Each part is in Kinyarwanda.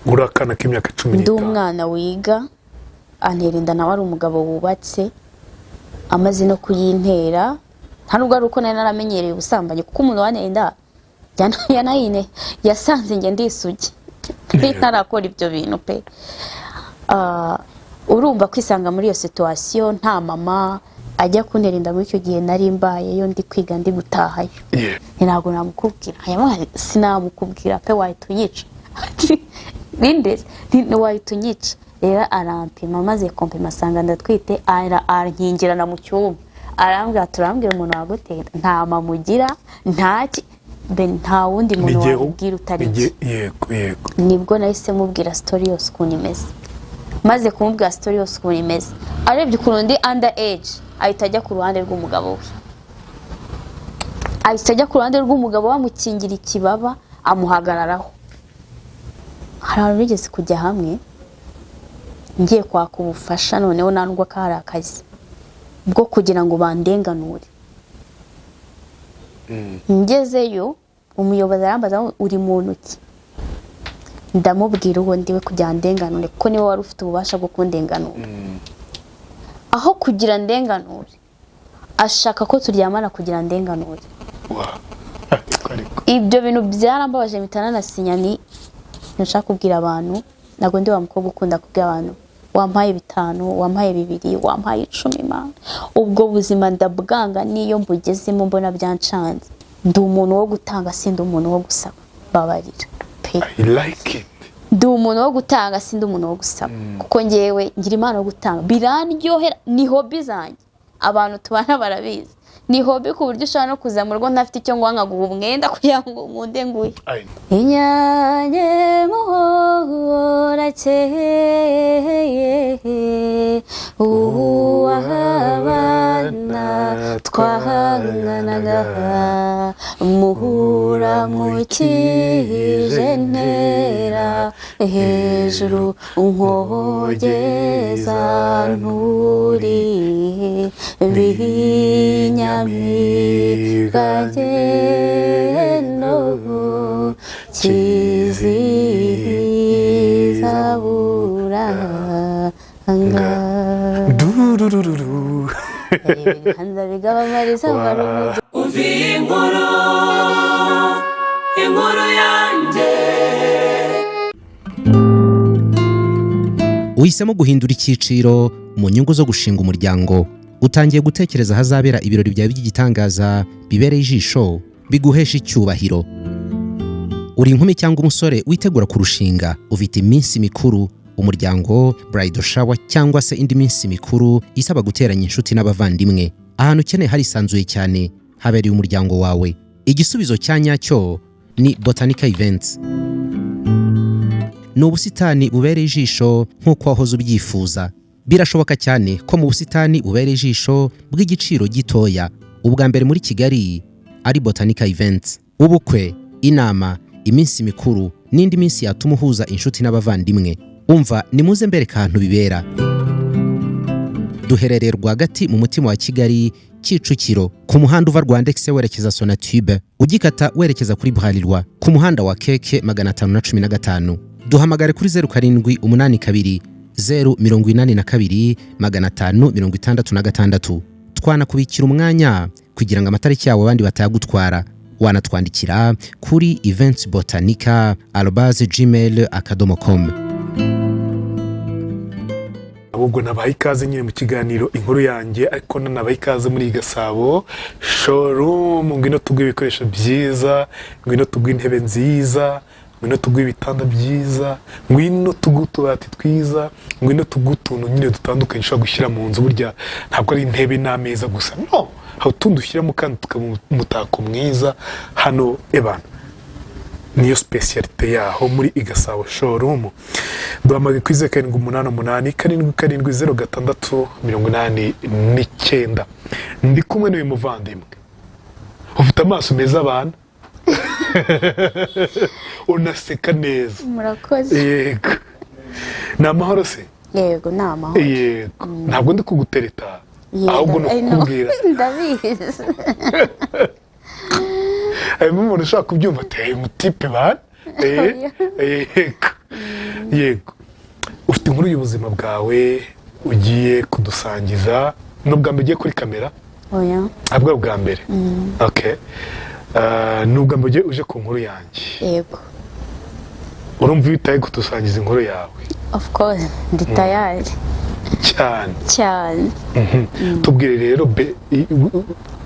urakana k'imyaka 15 ndi umwana wiga antera inda nawe ari umugabo wubatse amaze no kuyintera nta nubwo ari uko nari naramenyereye ubusambanyi kuko umuntu wanera inda yanayine yasanze nge ndisugi ntarakora ibyo bintu pe urumva kwisanga muri iyo situation nta mama ajya kuntera inda muri icyo gihe nari mbaye yo ndi kwiga ndi gutahayo ntabwo namukubwira hayama sinamukubwira pe wahita unyica bindeze wahita unyica rero arampima maze kompima asanga ndatwite arankingirana mu cyumba arambwira turambwira umuntu wagutera nta mamugira ntaki nta wundi muntu wabwira utari yego nibwo nahise mubwira story yose ukuntu imeze maze kumubwira story yose ukuntu imeze arebye ukuntu ndi under age ahita ajya ku ruhande rw'umugabo we ahita ajya ku ruhande rw'umugabo wamukingira ikibaba amuhagararaho hari abantu bigeze kujya hamwe ngiye kwaka ubufasha noneho nandwa ko hari akazi bwo kugira ngo bandenganure ngezeyo umuyobozi arambaza uri mu ntoki ndamubwira uwo ndiwe kugira ndenganure kuko niwe wari ufite ububasha bwo kundenganura aho kugira ndenganure ashaka ko turyamana kugira ndenganure ibyo bintu byarambabaje mitana na sinyani nshaka kubwira abantu nago ndi wa mukobwa ukunda kubwira abantu wampaye 5 wampaye 2 wampaye 10 man ubwo buzima ndabwanga niyo mbugezemo mbona byancanze ndi umuntu wo gutanga sindi umuntu wo gusaba babarira I like it ndi umuntu wo gutanga sindi umuntu wo gusaba kuko ngewe ngira imana yo gutanga birandyohera ni hobby zanjye abantu tubana barabizi ni hobby ku buryo ushaka no kuza mu rugo ntafite icyo ngwanga guha umwenda kugira ngo nkunde nguye inyanye muhora cyeye uwabana twahanganaga muhura mukije ntera hejuru unkogeza nturi binyamigageno kizihiza buranga durururu hanza bigabamariza baruzi uvi inkuru yanjye uhisemo guhindura icyiciro mu nyungu zo gushinga umuryango utangiye gutekereza hazabera ibirori byawe by'igitangaza bibereye ijisho biguhesha icyubahiro uri inkumi cyangwa umusore witegura kurushinga ufite iminsi mikuru umuryango bridal shower cyangwa se indi minsi mikuru isaba guteranya inshuti n'abavandimwe ahantu ukeneye harisanzuye cyane habereye umuryango wawe igisubizo cya nyacyo ni Botanica Events ni ubusitani bubereye ijisho nk'uko wahoze ubyifuza birashoboka cyane ko mu busitani bubereye ijisho bw'igiciro gitoya ubwa mbere muri Kigali ari Botanica Events ubukwe inama iminsi mikuru n'indi minsi yatuma uhuza inshuti n'abavandimwe umva nimuze mbereka ahantu bibera duherereye rwagati mu mutima wa Kigali Kicukiro ku muhanda uva Rwandex werekeza Sonatube ugikata werekeza kuri Bralirwa ku muhanda wa Keke 515 duhamagare kuri 0782 082 566 twanakubikira umwanya kugira ngo amatariki yawe abandi batayagutwara wanatwandikira kuri eventsbotanica@gmail.com ahubwo nabaye ikaze nyine mu kiganiro inkuru yanjye ariko nabaye ikaze muri Gasabo showroom ngwino tugwe ibikoresho byiza ngwino tugwe intebe nziza ngwino tugwe ibitanda byiza ngwino tugwe utubati twiza ngwino tugwe utuntu nyine dutandukanye ushobora gushyira mu nzu burya ntabwo ari intebe n'ameza gusa no aho tundushyiramo kandi tukamutako mwiza hano ebana niyo specialite yaho muri Gasabo showroom duhamagaye kuri 0788 ndi kumwe n'uyu muvandimwe ufite amaso meza abana unaseka neza murakoze yego namahoro se yego namahoro yego ntabwo ndi kugutereta ahubwo no kukubwira ndabizi umuntu ushaka kubyumva ateye umutipe bana yego ufite inkuru y'ubuzima bwawe ugiye kudusangiza n'ubwa mbere ugiye kuri kamera oya abwa bwa mbere okay n'ubwa mbere uje ku nkuru yanjye yego urumva witaye kudusangiza inkuru yawe of course ndi tayari cyane tubwire rero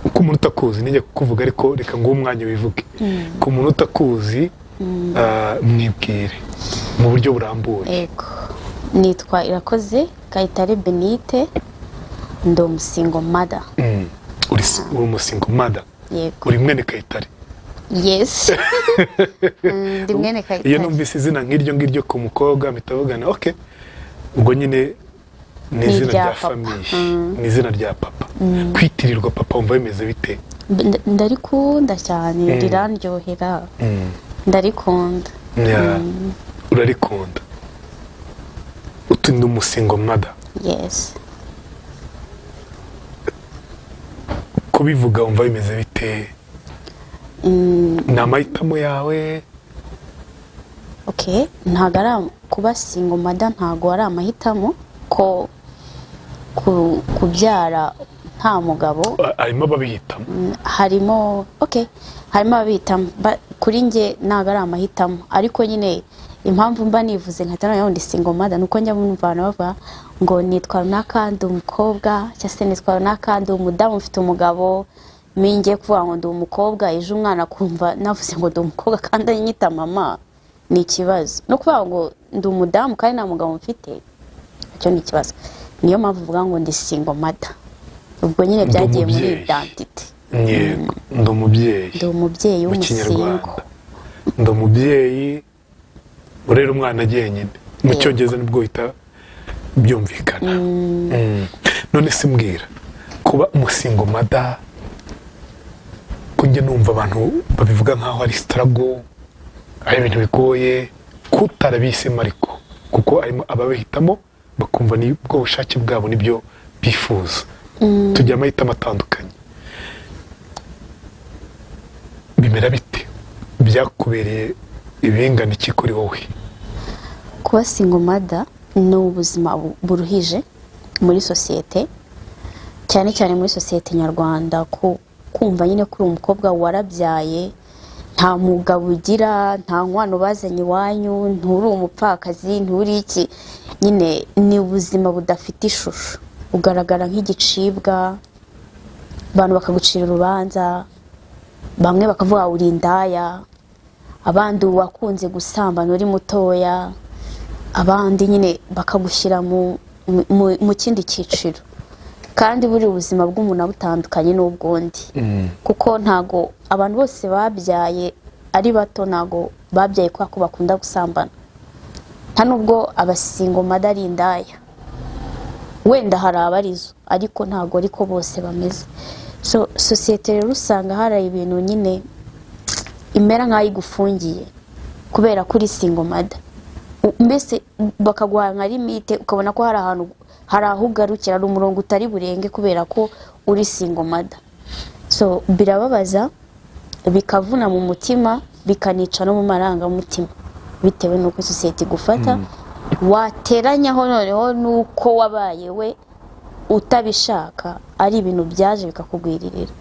uko umuntu utakuzi nijya kukuvuga ariko reka nguhe umwanya wivuge ku muntu utakuzi mwibwire mu buryo burambuye yego nitwa Irakoze Kayitare Benite ndi umusingo mother uri umusingo mother yego uri mwene Kayitare yes ndi mwene Kayitare iyo numvise izina nk'iryo ngiryo ku mukobwa mitavugana okay ubwo nyine ni izina rya famiye ni izina rya papa kwitirirwa papa wumva bimeze bite ndarikunda cyane rirandyohera ndarikunda urarikunda utu ni umusingo mother yes kubivuga wumva bimeze bite ni amahitamo yawe okay ntago ari kuba single mother ntago ari amahitamo ko kubyara nta mugabo harimo ababihitamo harimo okay harimo ababihitamo kuri nge ntago ari amahitamo ariko nyine impamvu mba nivuze nkatana yaho ndi single mother nuko njya mwumva abantu bavuga ngo nitwara nakandi umukobwa cyase nitwara nakandi umudamu ufite umugabo mingiye kuvuga ngo ndi umukobwa ejo umwana kumva navuze ngo ndi umukobwa kandi anyita mama ni ikibazo no kuvuga ngo ndi umudamu kandi nta mugabo mfite icyo ni ikibazo niyo mpamvu uvuga ngo ndi single mother ubwo nyine byagiye muri identity yego ndi umubyeyi w'umusingo ndi umubyeyi urera umwana agenyine mu cyongereza nibwo uhita byumvikana none se mbwira kuba umusingo mother kujya numva abantu babivuga nkaho ari struggle ari ibintu bigoye kutarabisemo ariko kuko harimo ababihitamo bakumva ni bwo bushake bwabo nibyo bifuza tugira amahitamo atandukanye bimera bite byakubereye ibingana iki kuri wowe kuba single mother ni ubuzima buruhije muri sosiyete cyane cyane muri sosiyete nyarwanda kumva nyine kuri umukobwa warabyaye nta mugabo ugira nta nkwano bazanye iwanyu nturi umupfakazi nturi iki nyine ni ubuzima budafite ishusho ugaragara nk'igicibwa abantu bakagucira urubanza bamwe bakavuga uri indaya abandi wakunze gusambana uri mutoya abandi nyine bakagushyira mu kindi cyiciro kandi buri ubuzima bw'umuntu butandukanye n'ubwundi kuko ntago abantu bose babyaye ari bato ntago babyaye kwa ko bakunda gusambana nta nubwo abasingo mother ari indaya wenda hari abarizo ariko ntago ariko bose bameze so sosiyete rero usanga hari ibintu nyine imera nk'aho igufungiye kubera kuri single mother mbese bakaguha nka limite ukabona ko hari aho ugarukira ari umurongo utari burenge kubera ko uri single mother so birababaza bikavuna mu mutima bikanica no mu marangamutima bitewe n'uko sosiyete igufata wateranyaho noneho nuko wabaye we utabishaka ari ibintu byaje bikakugwiririra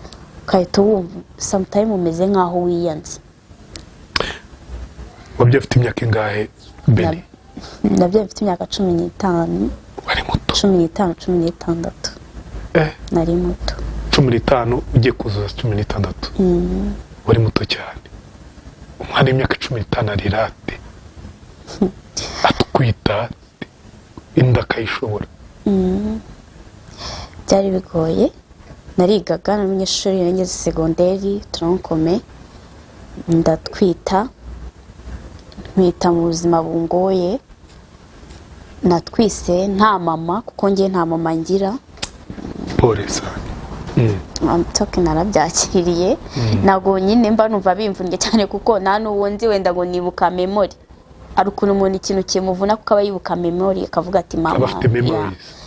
ukahita wumva sometime umeze nk'aho wiyanze wabyo ufite imyaka ingahe Beni nabyo mfite imyaka 15 wari muto 15 nari muto 15 ugiye kuzuza 16 wari muto cyane umwana w'imyaka 15 arirate atwita inda kayishobora byari bigoye narigaga n'umunyeshuri nageze segonderi tronkome ndatwita mu buzima bungoye natwise nta mama kuko ngiye nta mama ngira polisa amtoke narabyakiriye nago nyine mba numva bimvunye cyane kuko nta n'uwundi wenda ngo nibuka memory ari ukuntu umuntu ikintu kimuvuna kuko aba yibuka memory akavuga ati mama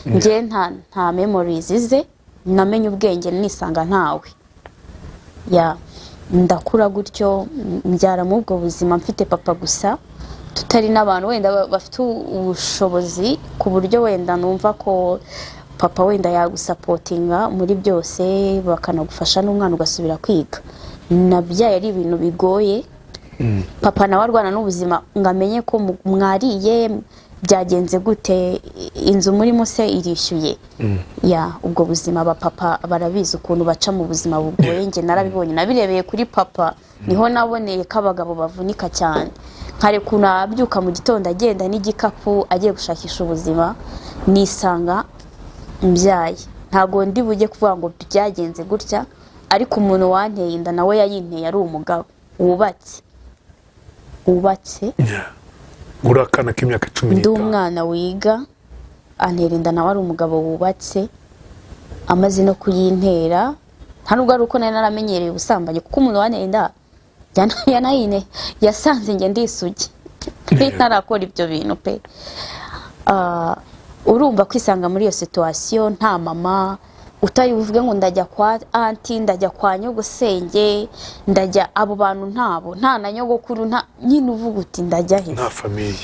ngiye nta memories ize namenye ubwenge nisanga ntawe ndakura gutyo mbyara mu ubwo buzima mfite papa gusa tutari n'abantu wenda bafite ubushobozi ku buryo wenda numva ko papa wenda yagusapotinga muri byose bakanagufasha n'umwana ugasubira kwiga. Nabyaye ari ibintu bigoye. Papa nawe arwana n'ubuzima ngo amenye ko mwariye byagenze gute, inzu murimo se irishyuye. Ubwo buzima papa barabizi ukuntu baca mu buzima bugoye. Nge narabibonye, nabirebeye kuri papa, niho naboneye ko abagabo bavunika cyane. Nkare kuna abyuka mu gitondo agenda n'igikapu agiye gushakisha ubuzima, nisanga mbyaye. Ntago ndi bujye kuvuga ngo byagenze gutya, ariko umuntu wanteye inda nawe yayinteye ari umugabo wubatse. Urakana k'imyaka 15. Ndi umwana wiga, antera inda nawe ari umugabo wubatse, amaze no kuyintera. Nta nubwo ari uko nari naramenyereye ubusambanyi, kuko umuntu wanteye inda yanayine yasanze nge ndisugi. Ntarakora ibyo bintu pe. Urumva kwisanga muri iyo situation, nta mama utari uvuge ngo ndajya kwa anti, ndajya kwa nyogosenge, ndajya abo bantu ntabo, nta na nyogokuru, nta nyine uvuga uti ndajya he, nta famille.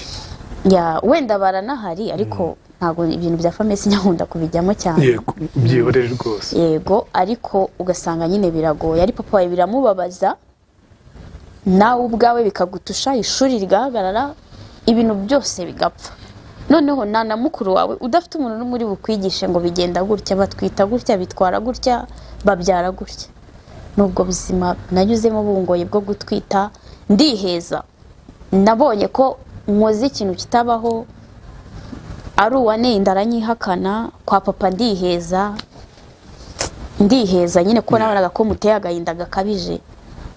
Wenda baranahari ariko ntago ibintu bya famille sinyakunda kubijyamo cyane. Yego, byihorere rwose. Yego, ariko ugasanga nyine biragoye. Ari papa wawe biramubabaza, nawe ubwawe bikagutusha, ishuri rigahagarara, ibintu byose bigapfa. Noneho na mukuru wawe udafite umuntu muri bukwigishe ngo bigenda gutya, batwita gutya, bitwara gutya, babyara gutya. Nubwo buzima nanyuzemo bungoye bwo gutwita, ndiheza. Nabonye ko nkoze ikintu kitabaho, ari uwaneye inda aranyihakana, kwa papa ndiheza nyine ko nabonaga ko muteye agahinda gakabije.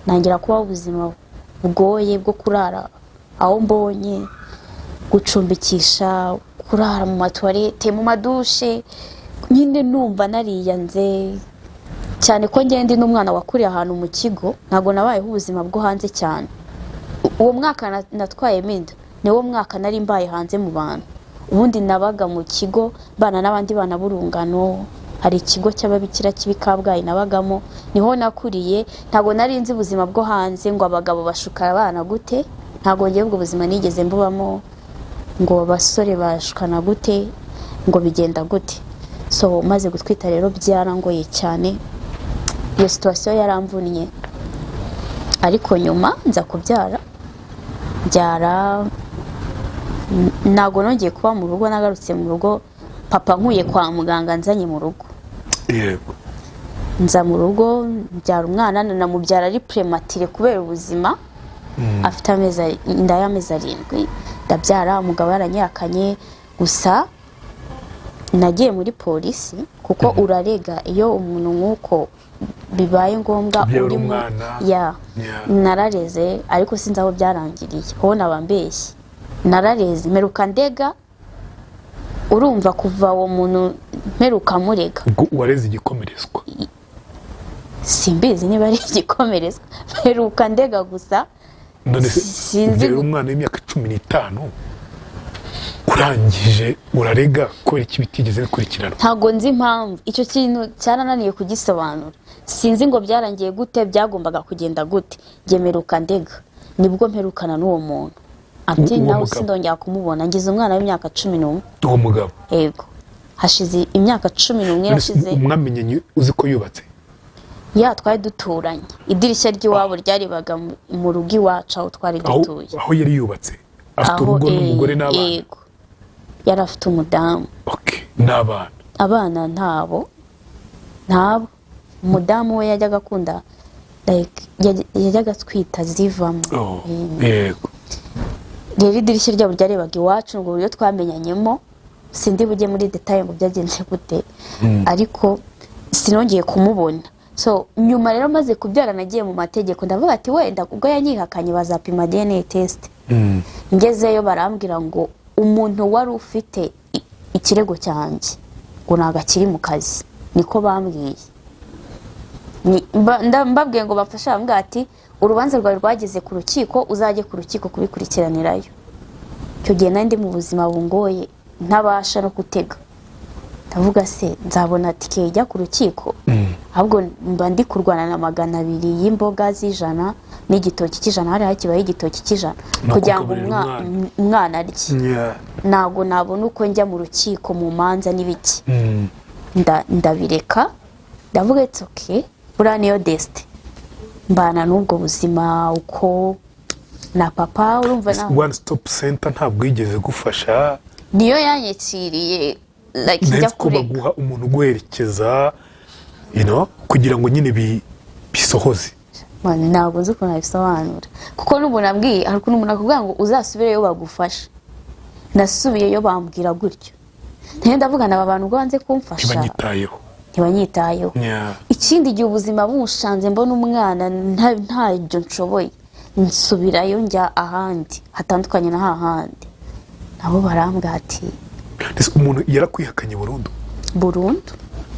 Nangira kuba ubuzima bugoye bwo kurara aho mbonye, gucumbikisha, kurara mu matoilette, mu madushe, nyine numva nariyanze cyane ko ngende n'umwana wakuriye ahantu mu kigo. Ntago nabayeho ubuzima bwo hanze cyane. Uwo mwaka natwaye minda niwo mwaka nari mbaye hanze mu bantu. Ubundi nabaga mu kigo bana n'abandi bana burungano, hari ikigo cy'ababikira cy'Ibikabwayi nabagamo, niho nakuriye. Ntago nari nzi ubuzima bwo hanze ngo abagabo bashuka abana gute, ntago ngiye ubwo buzima nigeze mbubamo, ngo abasore bashukana gute, ngo bigenda gute. So maze gutwita rero byarangoye cyane, iyo situation yaramvuniye. Ariko nyuma nza kubyara, ntago nongeye kuba mu rugo, nagarutse mu rugo papa nkuye kwa muganga nzanye mu rugo. Yego. Nza mu rugo mbyara umwana, namubyara ari premature kubera ubuzima. Afite inda y'amezi 7. Ndabyara, umugabo yaranyakanye. Gusa nagiye muri polisi kuko urarega iyo umuntu nkuko bibaye ngombwa uri mwana. Narareze ariko sinzi aho byarangiriye, ho nabambeshye. Narareze meruka ndega, urumva kuva uwo muntu meruka murega. Wareze igikomerezwa? Simbizi niba ari igikomerezwa, meruka ndega gusa. None sinzi umwana w'imyaka 15 urangije urarega ko iki bitigeze bikurikirana. Ntago nzi impamvu, icyo kintu cyarananiye kugisobanura. Sinzi ngo byarangiye gute, byagombaga kugenda gute. Gemeruka ndega nibwo mperukana n'uwo muntu. Ati nawe sindongera kumubona, ngize umwana w'imyaka 11. Uwo mugabo? Yego. Hashize imyaka 11 yashize. Mwamenye uzi ko yubatse? Twari duturanye. Idirishya ry'iwabo ryaribaga mu rugi wacu aho twari dutuye. Aho yari yubatse? Afite urugo n'umugore n'abana? Yego. Yari afite umudamu. Okay. N'abana? Abana ntabo. Umudamu we yajyaga akunda, yajyaga twita zivamo. Yego. Rero idirishya ryabo ryarebaga iwacu, ngo buryo twamenyanyemo. Sindi bujye muri detail ngo byagenze gute, ariko sinongeye kumubona. So nyuma rero maze kubyara nagiye mu mategeko, ndavuga ati wenda ubwo yanyihakanye bazapima DNA test. Ngezeyo barambwira ngo umuntu wari ufite ikirego cyanjye ngo nagakiri mu kazi. Niko bambwiye. Mbabwiye ngo bafasha, bambwira ati urubanza rwawe rwageze ku rukiko, uzajye ku rukiko kubikurikiranirayo. Cyo gihe nandi mu buzima bungoye, ntabasha no gutega. Ndavuga se nzabona tike ijya ku rukiko, ahubwo mba ndi kurwana na 200 y'imboga z'ijana, n'igitoki cy'ijana hari hakibaye igitoki cy'ijana kugira ngo umwana arye ntabwo nabona uko njya mu rukiko mu manza n'ibiki ndabireka ndavuga ati okay buriya niyo desite mbana n'ubwo buzima uko na papa urumva one stop center ntabwo yigeze gufasha niyo yanyakiriye like njya kureka baguha umuntu guherekeza kugira ngo nyine bisohoze ntabwo nzi ukuntu nabisobanura kuko n'ubu nabwiye hari ukuntu umuntu akubwira ngo uzasubireyo bagufasha nasubiyeyo bambwira gutyo ntiyo ndavugana aba bantu ubwo banze kumfasha ntibanyitayeho ikindi gihe ubuzima bumushanze mbona umwana ntabyo nshoboye nsubirayo njya ahandi hatandukanye na hahandi nabo barambwira ati umuntu yarakwihakanye burundu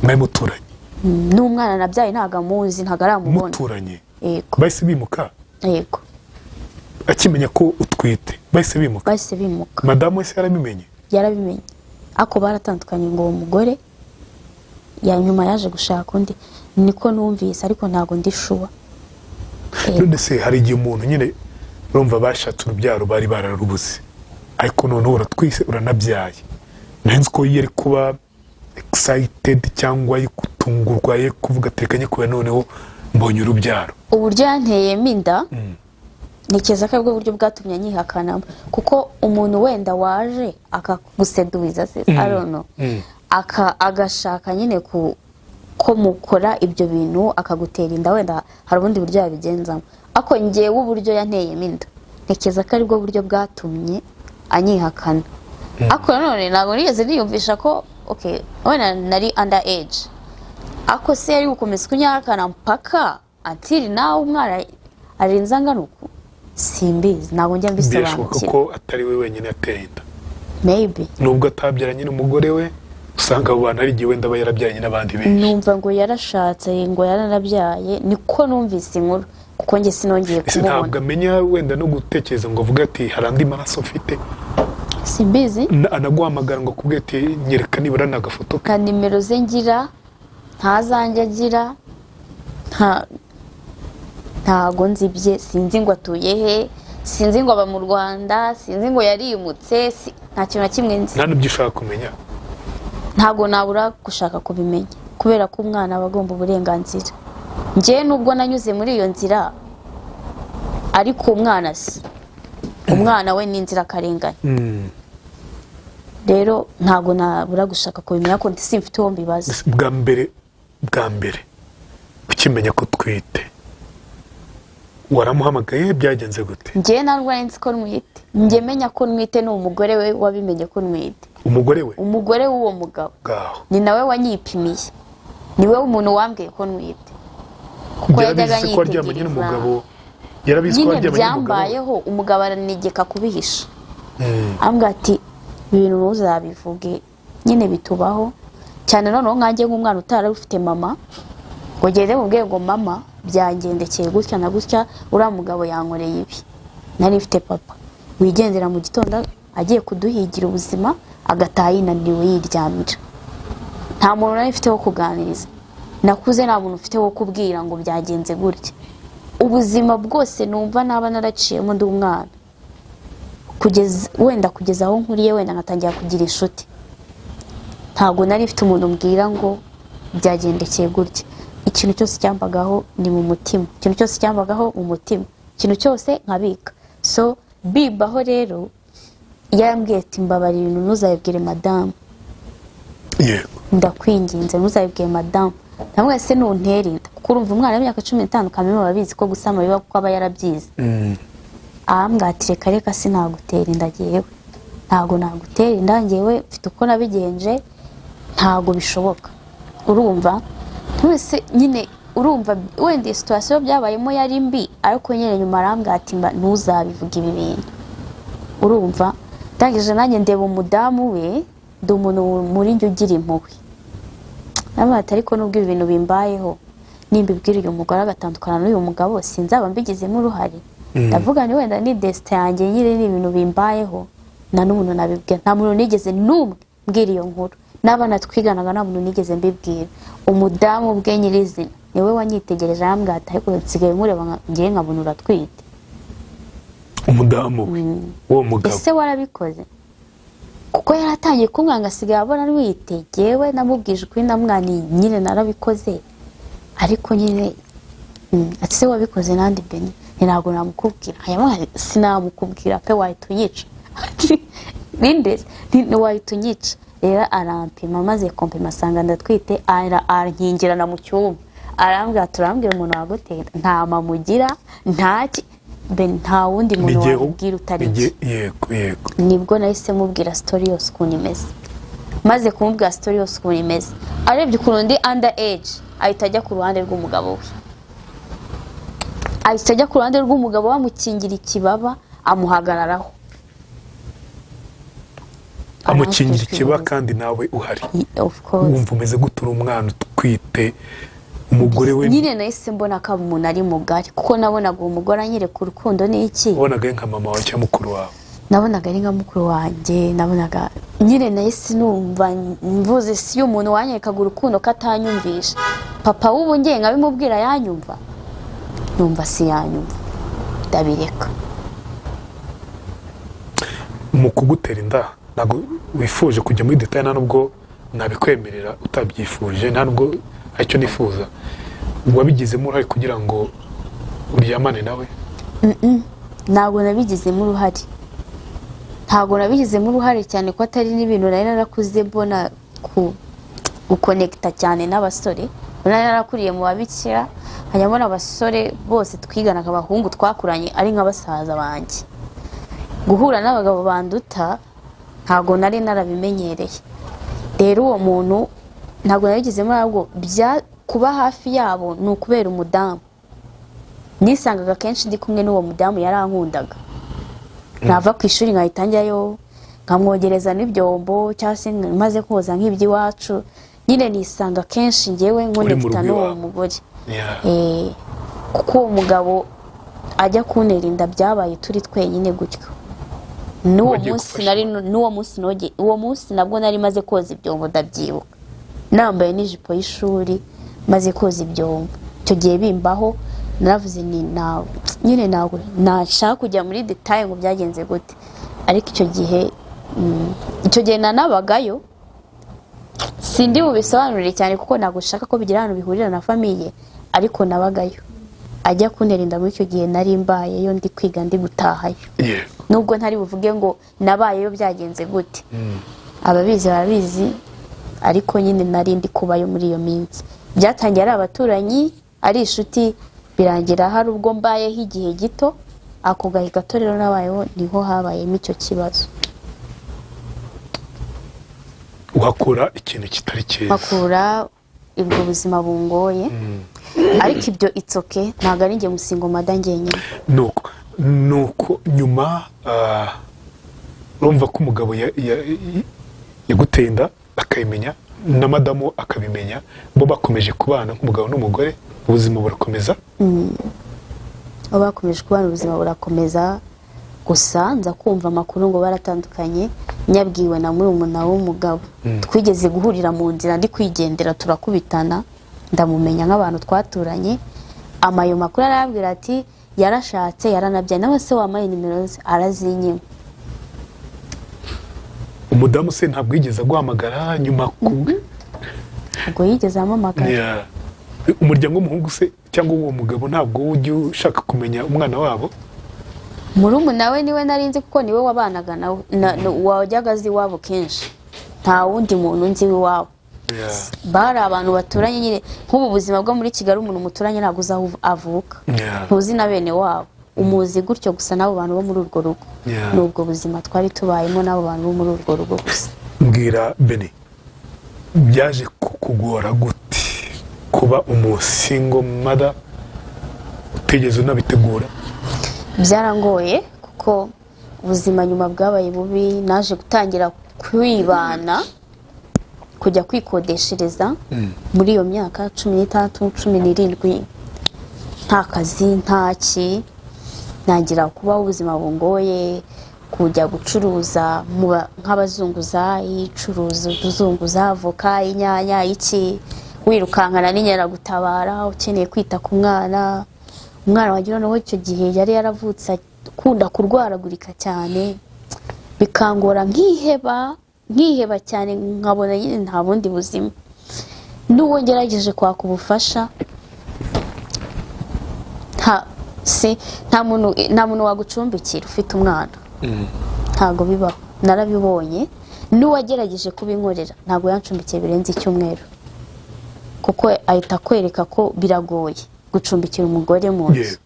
mwari muturanye n'umwana nabyaye ntabwo amuzi ntabwo aramubona muturanye yego bahise bimuka yego akimenya ko utwite bahise bimuka madamu wese yarabimenye ako baratandukanye ngo uwo mugore nyuma yaje gushaka undi niko numvise ariko ntabwo ndishuba none se hari igihe umuntu nyine urumva bashatse urubyaro bari bararubuze ariko noneho uratwise uranabyaye nzi ko yari kuba excited cyangwa gutungurwa ye kuvuga atekanye kuba noneho mbonye urubyaro uburyo yanteyemo inda nikeza ko aribwo buryo bwatumye anyihakana kuko umuntu wenda waje akagusedubiza se I don't know agashaka nyine ko mukora ibyo bintu akagutera inda wenda hari ubundi buryo yabigenzamo ako ngewe uburyo yanteyemo inda nikeza ko aribwo buryo bwatumye anyihakana ako none ntabwo nigeze niyumvisha ko okay wenda nari under age ako se yari gukomeza kunyihakana mpaka atiri nawe umwana arenza angana uku simbizi ntabwo njya mbisobanukirwa birashoboka ko atari we wenyine yateye inda maybe nubwo atabyaranye n'umugore we usanga abo bantu ari igihe wenda aba yarabyaranye n'abandi benshi numva ngo yarashatse ngo yaranabyaye niko numvise inkuru kuko njye sinongeye kumubona ntabwo amenya wenda no gutekereza ngo avuge ati hari andi maraso mfite simbizi anaguhamagara ngo akubwire ati nyereka nibura n'agafoto nta nimero ze ngira ntazanjye agira ntago nzibye sinzi ngo atuye he sinzi ngo aba mu Rwanda sinzi ngo yarimutse nta kintu na kimwe nzi nta n'ibyo ushaka kumenya ntago nabura gushaka kubimenya kubera ko umwana aba agomba uburenganzira njye nubwo nanyuze muri iyo nzira ariko umwana we ni inzirakarengane rero ntago nabura gushaka kubimenya ko simfite uwo mbibaza bwa mbere ukimenya ko twite waramuhamagaye byagenze gute njye narwaye nzi ko nwite njye menya ko nwite ni umugore we wabimenye ko nwite umugore w'uwo mugabo ni nawe wanyipimiye niwe umuntu wambwiye ko nwite kuko yajyaga yitegereza umugabo yarabizi ko nyine byambayeho umugabo aranigeka kubihisha ambwira ati ibintu ntuzabivuge nyine bitubaho cyane noneho nkanjye nk'umwana utari ufite mama ngo ngende mubwiye ngo mama byangendekeye gutya na gutya uriya mugabo yankoreye ibi nari mfite papa wigendera mu gitondo agiye kuduhigira ubuzima agataha yinaniwe yiryamira nta muntu nari mfite wo kuganiriza nakuze nta muntu ufite wo kubwira ngo byagenze gutya ubuzima bwose numva naba naraciyemo ndi umwana kugeza aho nkuriye wenda nkatangira kugira inshuti ntabwo nari mfite umuntu mbwira ngo byagendekeye gutya ikintu cyose cyambagaho ni mu mutima ikintu cyose cyambagaho mu mutima ikintu cyose nkabika so bibaho rero yambwiye ati mbabara ibintu ntuzabibwire madamu ndakwinginze ntuzabibwire madamu namwe se ntuntera inda kuko urumva umwana w'imyaka 15 kamwe babizi ko gusama biba kuko aba yarabyize ahambwa ati reka sinagutera inda ngewe ntago nagutera inda ngewe mfite uko nabigenje ntago bishoboka urumva twese nyine urumva wenda situation byabayemo yari mbi ariko nyine nyuma arambwa ati ntuzabivuga ibi bintu urumva ndangije nanjye ndeba umudamu we ndi umuntu muri njye ugira impuhwe n'abati ariko nubwo ibi bintu bimbayeho nimbibwira uyu mugore agatandukana n'uyu mugabo sinzaba mbigizemo uruhare ndavuga ni wenda ni destin yanjye nyine ni ibintu bimbayeho na n'umuntu nabibwira nta muntu nigeze n'umwe mbwira iyo nkuru n'abana twiganaga nta muntu nigeze mbibwira umudamu bwe nyirizina niwe wanyitegereje arambwira ati ariko nsigaye nkureba ngiye nkabona uratwite. Umudamu uwo mugabo ese warabikoze? Kuko yaratangiye kumwanga asigaye abona arwite. Jewe namubwije ukuri ndamwani nyine narabikoze, ariko nyine ati se wabikoze nandi Beni? Ntabwo namukubwira. Hayamwana sinamukubwira pe wahita unyica. Ninde ni wahita unyica. Rero arampima maze kompima asanga ndatwite, arankingirana mu cyumba arambwira turambwira umuntu wagutera nta mamugira ntaki nta wundi muntu wabwira utari yego. Nibwo nahise mubwira story yose ukuntu imeze. Maze kumubwira story yose ukuntu imeze, arebye ukuntu ndi under age, ahita ajya ku ruhande rw'umugabo we. Ahita ajya ku ruhande rw'umugabo bamukingira ikibaba, amuhagararaho. Amukingira ikiba kandi nawe uhari. Of course. Wumva umeze gutura umwana utwite umugore we. Nyine nahise mbona ko umuntu ari mugari, kuko nabonaga umugore anyereka urukundo ni iki. Wabonaga nka mama wawe cyangwa mukuru wawe? Nabonaga ari nka mukuru wanjye, nabonaga nyine nahise numva mvuze si umuntu wanyerekaga urukundo katanyumvisha. Papa w'ubu ngiye nkabimubwira yanyumva, numva si yanyumva, ndabireka. Mu kugutera inda ntabwo wifuje kujya muri detail, nta nubwo nabikwemerera utabyifuje, nta nubwo aricyo nifuza. Wabigizemo uruhare kugira ngo uryamane nawe? Ntabwo nabigizemo uruhare. Ntabwo nabigizemo uruhare cyane ko atari n'ibintu nari narakuze mbona gukonekita cyane n'abasore. Nari narakuriye mu babikira, hanyuma n'abasore bose twiganaga abahungu twakuranye ari nk'abasaza banjye. Guhura n'abagabo banduta ntabwo nari narabimenyereye. Rero uwo muntu ntabwo nabigizemo ahubwo kuba hafi yabo ni ukubera umudamu. Nisangaga kenshi ndi kumwe n'uwo mudamu yarankundaga. Nava ku ishuri nkahita njyayo nkamwogereza n'ibyombo cyangwa se maze koza nk'iby'iwacu. Nyine nisanga kenshi ngewe nkonekita n'uwo mugore. Kuko uwo mugabo ajya kuntera inda byabaye turi twenyine gutyo. Uwo munsi nabwo nari maze koza ibyombo ndabyibuka. Nambaye n'ijipo y'ishuri maze koza ibyombo. Icyo gihe bimbaho naravuze nyine ntabwo nashaka kujya muri detail ngo byagenze gute, ariko icyo gihe nanabagayo. Sindi bubisobanurire cyane kuko ntabwo ushaka ko bigira ahantu bihurira na famiye, ariko nabagayo. Ajya kuntera inda muri icyo gihe nari mbayeyo ndi kwiga ndi gutahayo. Nubwo ntari buvuge ngo nabayeyo byagenze gute, ababizi barabizi, ariko nyine nari ndi kubayo muri iyo minsi. Byatangiye ari abaturanyi, ari inshuti, birangira hari ubwo mbayeho igihe gito. Ako gahe gato rero nabayeho niho habayemo icyo kibazo. Uhakura ikintu kitari cyiza. Hakura ubwo buzima bungoye. Ariko ibyo itsoke ntabwo ari njye musingo madange nyine. Nuko nyuma urumva ko umugabo yaguteye inda akayimenya na madamu akabimenya, bo bakomeje kubana nk'umugabo n'umugore, ubuzima burakomeza. Bakomeje kubana, ubuzima burakomeza. Gusa nza kumva amakuru ngo baratandukanye, nyabwiwe na murumuna w'umugabo. Twigeze guhurira mu nzira ndi kwigendera turakubitana, ndamumenya nk'abantu twaturanye. Amayo makuru arabwira ati yarashatse yaranabyaye, nawe se wamaye nimero ze arazinyima. Umudamu se ntabwo yigeze guhamagara nyuma ubwo yigeze amamagara? Umuryango w'umuhungu se cyangwa uwo mugabo ntabwo ujya ushaka kumenya umwana wabo? Murumuna we niwe narinzi kuko niwe wabanaga nawe, wajyaga azi iwabo kenshi, nta wundi muntu nzi iwabo. Bari abantu baturanye nyine. Nk'ubu buzima bwo muri Kigali umuntu muturanye ntabwo uzi aho avuka, ntuzi na bene wabo, umuzi gutyo gusa n'abo bantu bo muri urwo rugo. N'ubwo buzima twari tubayemo n'abo bantu bo muri urwo rugo gusa. Mbwira Beni, byaje kukugora gute kuba umusingo mother utigeze unabitegura? Byarangoye kuko ubuzima nyuma bwabaye bubi. Naje gutangira kwibana, kujya kwikodeshereza muri iyo myaka 16 17, nta kazi ntaki. Nangira kubaho ubuzima bungoye, kujya gucuruza nk'abazunguza, icuruza uzunguza avoka, inyanya, iki wirukankana n'inkeragutabara ukeneye kwita ku mwana. Umwana wagira noneho icyo gihe yari yaravutse akunda kurwaragurika cyane, bikangora nkiheba cyane, nkabona nyine nta bundi buzima. N'uwo ngerageje kwaka ubufasha nta muntu wagucumbikira ufite umwana, ntago bibaho. Narabibonye, n'uwagerageje kubinkorera ntago yancumbikiye birenze icyumweru, kuko ahita kwereka ko biragoye gucumbikira umugore mu nzu.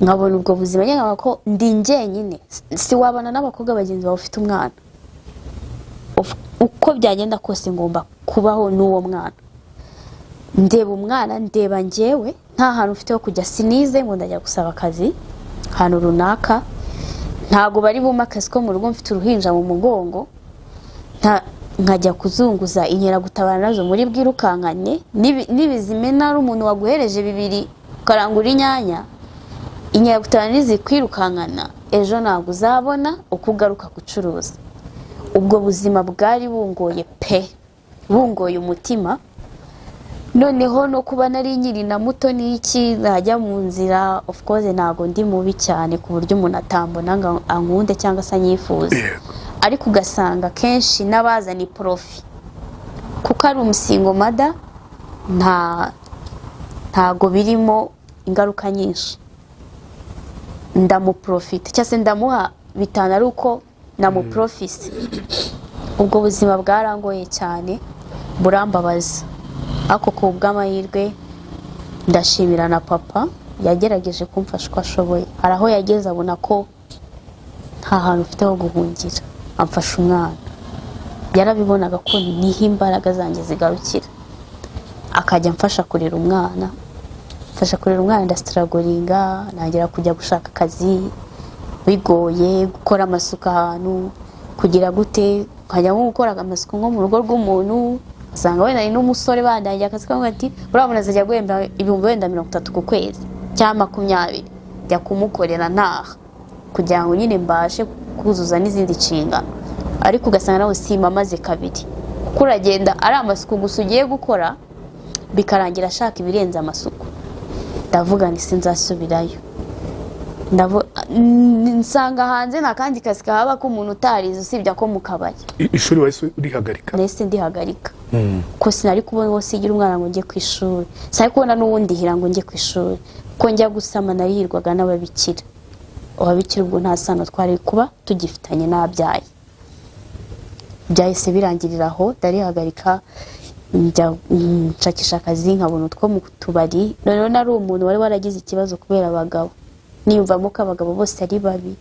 Nkabona ubwo buzima nyine ko ndi njyenyine, si wabana n'abakobwa bagenzi bawe ufite umwana. Uko byagenda kose ngomba kubaho n'uwo mwana, ndeba umwana, ndeba njyewe, nta hantu ufite ho kujya. Sinize ngo ndajya gusaba akazi ahantu runaka, ntago bari bumpe akazi ko mu rugo mfite uruhinja mu mugongo, nkajya kuzunguza inkeragutabara nazo muri bwirukankanye n'ibizimena. Ari umuntu waguhereje 2 ukarangura inyanya, inkeragutabara nizikwirukankana, ejo ntabwo uzabona uko ugaruka gucuruza. Ubwo buzima bwari bungoye pe, bungoye umutima. Noneho no kuba nari nyiri na muto n'iki, najya mu nzira, of course ntago ndi mubi cyane ku buryo umuntu atambona ngo ankunde cyangwa se anyifuza, ariko ugasanga kenshi n'abaza ni profi, kuko ari umusingo mada, ntago birimo ingaruka nyinshi. Ndamuprofite cyase ndamuha bitana ari uko namuprofise. Ubwo buzima bwarangoye cyane, burambabaza. Ako ku bw'amahirwe ndashimira na papa, yagerageje kumfasha uko ashoboye. Hari aho yageze abona ko nta hantu ufite ho guhungira, amfasha umwana. Yarabibonaga ko niho imbaraga zanjye zigarukira, akajya mfasha kurera umwana. Ndastragoringa, nagera kujya gushaka akazi bigoye, gukora amasuka ahantu, kugira gute, nkajya nko gukora amasuka nko mu rugo rw'umuntu, asanga wenda ni n'umusore bandangiye akazi kamwe, ati urabona azajya guhemba 30 ku kwezi cyangwa 20, njya kumukorera ntaha kugira ngo nyine mbashe kuzuza n'izindi nshingano. Ariko ugasanga nawe sima maze kabiri, kuko uragenda ari amasuku gusa ugiye gukora, bikarangira ashaka ibirenze amasuku. Ndavuga ni sinzasubirayo, nsanga hanze nta kandi kazi kahaba ko umuntu utarize usibye ko mu kabari. Ishuri wahise urihagarika? Nahise ndihagarika, ko sinari kubona wose igira umwana ngo njye ku ishuri, sari kubona n'uwundi hira ngo njye ku ishuri, ko njya gusama narihirwaga n'ababikira. Ababikira ubwo nta sano twari kuba tugifitanye n'abyaye. Byahise birangirira aho, ndarihagarika, njya nshakisha akazi nkabona utwo mu tubari. Noneho nari umuntu wari waragize ikibazo kubera abagabo, niyumvamo ko abagabo bose ari babi.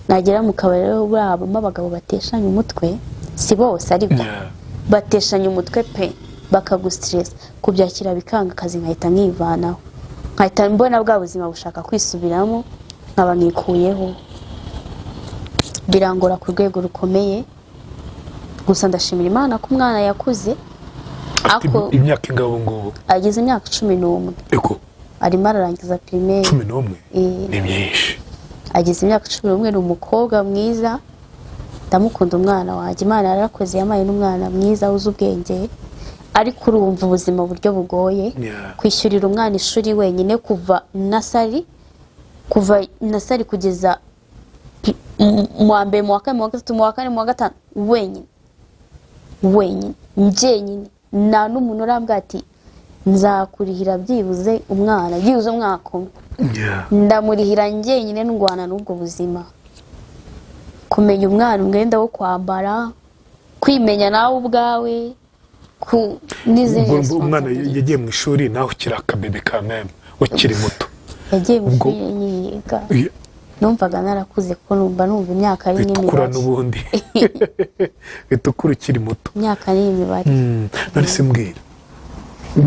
Nagera mu kabari rero burabamo abagabo bateshanya umutwe, si bose ariko bateshanya umutwe pe, bakagustress, kubyakira bikanga, akazi nkahita nkivanaho, nkahita mbona bwa buzima bushaka kwisubiramo, nkaba nkikuyeho. Birangora ku rwego rukomeye, gusa ndashimira Imana ko umwana yakuze. Ako imyaka ingabo ngubu ageze imyaka 11. Eko arimo ararangiza primaire. 11 ni myinshi. Ageze imyaka 11, ni umukobwa mwiza, ndamukunda umwana wanjye. Imana yarakoze, yamaye n'umwana mwiza uzi ubwenge. Ariko urumva ubuzima buryo bugoye, kwishyurira umwana ishuri wenyine kuva nasari kugeza mu wa mbere, mu wa kane, mu wa gatatu, mu wa kane, mu wa gatanu, wenyine njyenyine. Nta n'umuntu urambwira ati nzakurihira byibuze umwaka umwe. Ndamurihira njyenyine, ndwana n'ubwo buzima. Kumenya umwana umwenda wo kwambara, kwimenya nawe ubwawe, n'izindi. Umwana yagiye mu ishuri, nawe ukiri akabebe ka meme, ukiri muto. Yagiye mu ishuri yiga, numvaga narakuze ko numva imyaka ari n'imibare. Bitukura n'ubundi bitukura ukiri muto, imyaka ni imibare. None se mbwira,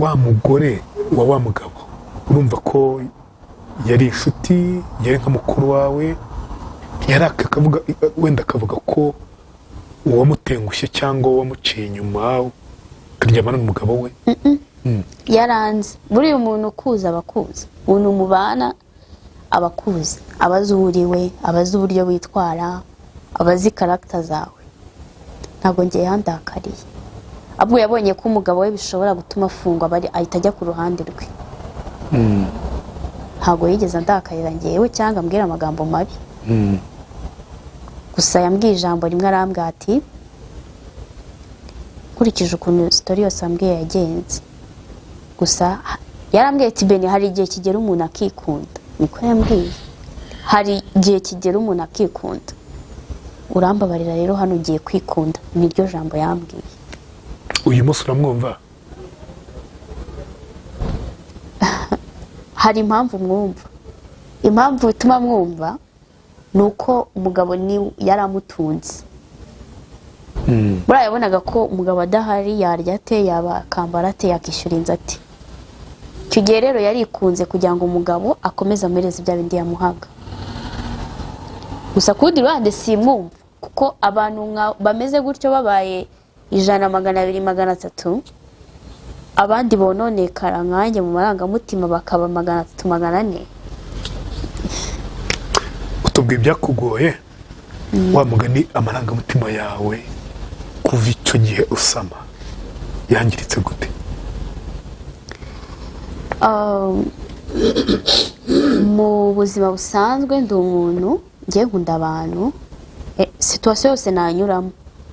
wa mugore wa mugabo, urumva ko yari inshuti, yari nka mukuru wawe, yari akavuga wenda akavuga ko uwamutengushye cyangwa uwamuciye inyuma akaryamana n'umugabo we? Yaranze. Buriya umuntu ukuza abakuza, umuntu mubana abakuzi, abazi uriwe, abazi uburyo witwara, abazi character zawe. Ntabwo ngiye yandakariye, abwo yabonye ko umugabo we bishobora gutuma afungwa ahita ajya ku ruhande rwe. Ntabwo yigeze ndakarira ngewe cyangwa ambwira amagambo mabi. Gusa yambwiye ijambo rimwe arambwira ati nkurikije ukuntu story yose ambwiye yagenze, gusa yarambwiye ati Beni, hari igihe kigera umuntu akikunda. Niko yambwiye, hari igihe kigera umuntu akikunda, urambabarira rero hano ugiye kwikunda. Niryo jambo yambwiye. Uyu munsi uramwumva? Hari impamvu mwumva. Impamvu ituma mwumva nuko umugabo ni yaramutunze. Buriya yabonaga ko umugabo adahari yarya ate, yaba kambara ate, yakishyura inzu ate. Icyo gihe rero yarikunze kugira ngo umugabo akomeze amuhereze bya bindi yamuhaga. Gusa kundi ruhande simwumva, kuko abantu bameze gutyo babaye 100, 200, 300, abandi bononekara nkanjye mu marangamutima bakaba 300, 400. Utubwiye ibyakugoye, wa mugani amarangamutima yawe kuva icyo gihe usama yangiritse gute? Mu buzima busanzwe ndi umuntu ngiye nkunda abantu, situation yose nanyuramo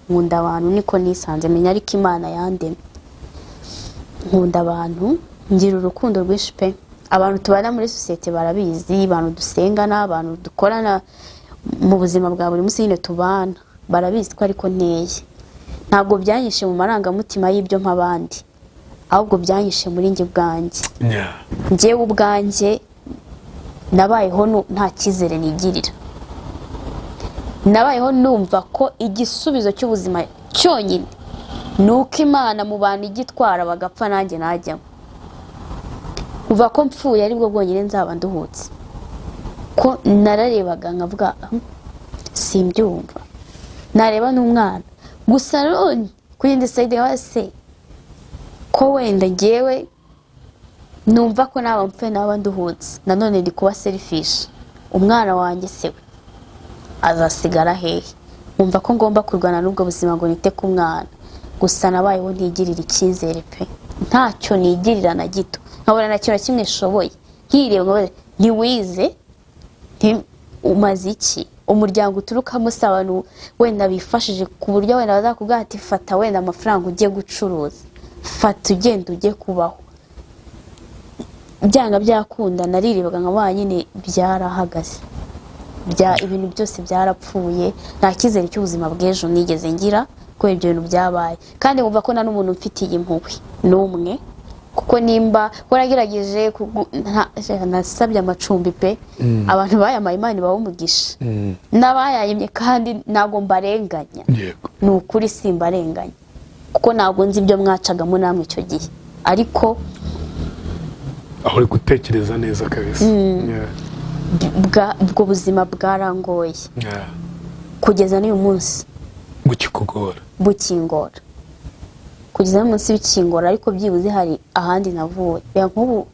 nkunda abantu, niko nisanze menya ariko Imana yandemye. Nkunda abantu, ngira urukundo rwinshi pe. Abantu tubana muri society barabizi, abantu dusengana, abantu dukorana mu buzima bwa buri munsi nyine tubana, barabizi ko ariko nteye. Ntabwo byanyishe mu marangamutima y'ibyo mpabandi, ahubwo byanyishe muri njye bwanjye. Njyewe ubwanjye nabayeho nta cyizere nigirira. Nabayeho numva ko igisubizo cy'ubuzima cyonyine nuko Imana mu bantu igitwara bagapfa nanjye najyamo. Uva ko mpfuye ari bwo bwonyine nzaba nduhutse. Ko nararebaga nkavuga simbyumva. Nareba n'umwana. Gusa none kuyindi side wase ko wenda ngewe numva ko naba mpfe naba nduhutse. Nanone ndi kuba selfish. Umwana wanjye sewe azasigara hehe? Umva ko ngomba kurwana n'ubwo buzima ngo nite ku mwana. Gusa nabayeho ntigirira icyizere pe. Ntacyo nigirira na gito. Nkabona na kintu kimwe shoboye. Nkireba ngo ntiwize, umaze iki? Umuryango uturukamo se abantu wenda bifashije ku buryo wenda bazakubwira ati fata wenda amafaranga ugiye gucuruza, fata ugenda ujye kubaho. Byanga byakunda narirebaga nkaba nyine byarahagaze. Ibintu byose byarapfuye, nta cyizere cy'ubuzima bw'ejo nigeze ngira ko ibyo bintu byabaye. Kandi ngumva ko nta n'umuntu mfitiye impuhwe n'umwe, kuko nimba waragerageje nasabye amacumbi pe. Abantu bayamaye Imana bawumugisha, n'abayayimye kandi ntago mbarenganya. Ni ukuri simbarenganya, kuko ntago nzi ibyo mwacagamo namwe icyo gihe, ariko aho uri gutekereza neza kabisa. Ubwo buzima bwarangoye kugeza n'uyu munsi. Bukingora kugeza munsi bikingora, ariko byibuze hari ahandi navuye. Nk'ubu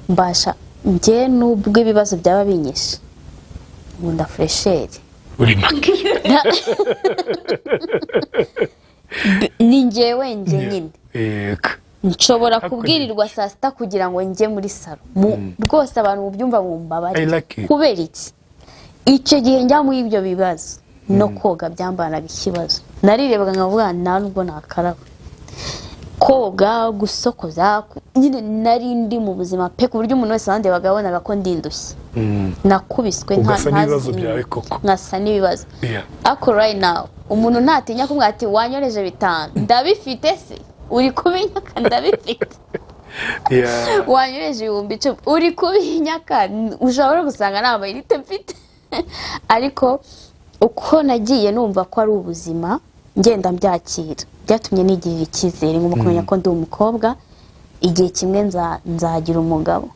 mbasha njye nubwo ibibazo byaba binyishe nkunda fresheri. Uri make ni njyewe nyine. Nshobora kubwirirwa saa sita kugira ngo njye muri salo. Rwose abantu mubyumva mumbabare. Kubera iki? Icyo gihe njya mu ibyo bibazo no koga byambanaga ikibazo. Narirebaga nkavuga nubwo nakaraba. Koga, gusokoza, nyine nari ndi mu buzima pe, ku buryo umuntu wese wande bagabonaga ko ndindushye. Nakubiswe nkasa n'ibibazo. Ako right now umuntu ntatinya kumwe ati wanyoreje 5 ndabifite se, uri kubinyaka ndabifite. Wanyoreje 1000 uri kubinyaka, ushobora gusanga nambaye irite mfite. Ariko uko nagiye numva ko ari ubuzima ngenda mbyakira, byatumye nigirira icyizere ngo kumenya ko ndi umukobwa, igihe kimwe nzagira umugabo.